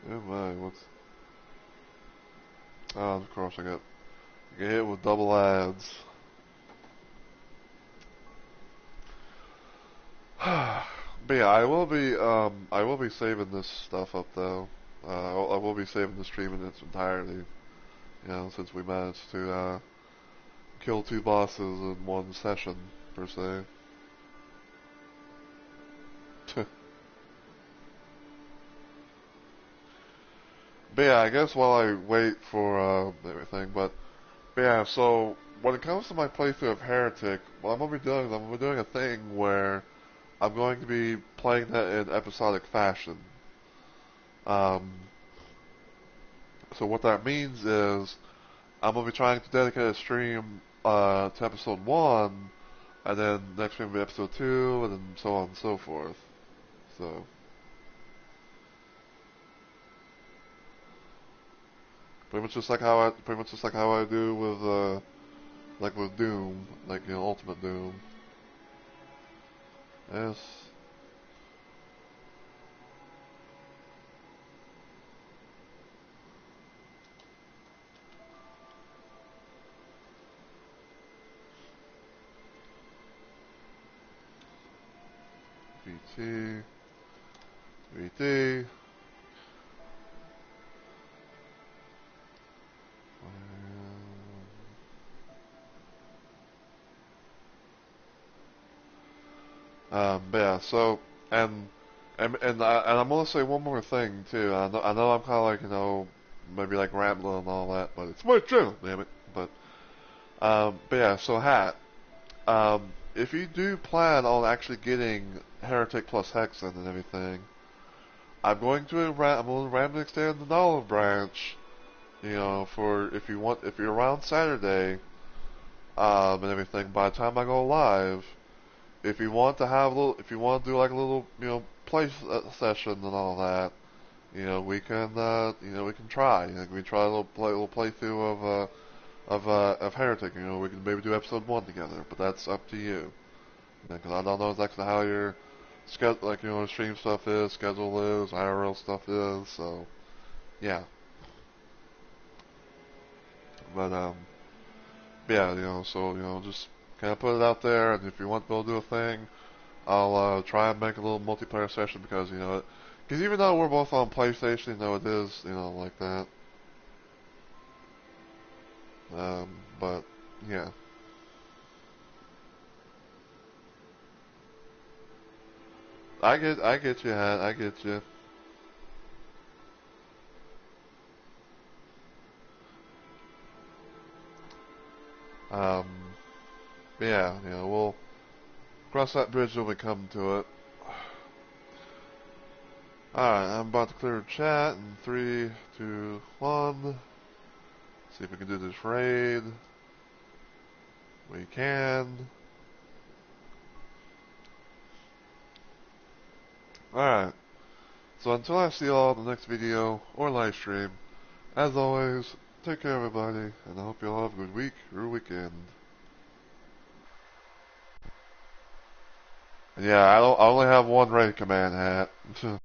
oh my, what's? Oh, of course I get hit with double ads. But yeah, I will be saving this stuff up though. I will be saving the stream in its entirety. Since we managed to kill two bosses in one session per se. But yeah, I guess while I wait for everything, but yeah, so when it comes to my playthrough of Heretic, what I'm gonna be doing is I'm gonna be doing a thing where I'm going to be playing that in episodic fashion. Um, so what that means is I'm gonna be trying to dedicate a stream to episode 1, and then next stream will be episode 2, and then so on and so forth. So pretty much just like how I do with with Doom, Ultimate Doom. Yes. VT. VT. But yeah, so and I'm gonna say one more thing too. I know I'm kind of maybe rambling and all that, but it's my channel, damn it. But yeah, so Hat, if you do plan on actually getting Heretic plus Hexen and everything, I'm going to randomly extend the Olive Branch. For if you're around Saturday, and everything. By the time I go live, if you want to do a little, play session and all that, we can try. We can try a little playthrough of Heretic. We can maybe do episode 1 together, but that's up to you. Because I don't know exactly how your schedule, stream stuff is, schedule is, IRL stuff is. So yeah, but yeah, so just kind of put it out there, and if you want to go do a thing, I'll try and make a little multiplayer session because because even though we're both on PlayStation, it is like that. But yeah, I get you, Hat. I get you. Um, but yeah, we'll cross that bridge when we come to it. Alright, I'm about to clear chat in 3, 2, 1. See if we can do this raid. We can. Alright, so until I see you all in the next video or live stream, as always, take care everybody, and I hope you all have a good week or weekend. And yeah, I only have one raid command hat.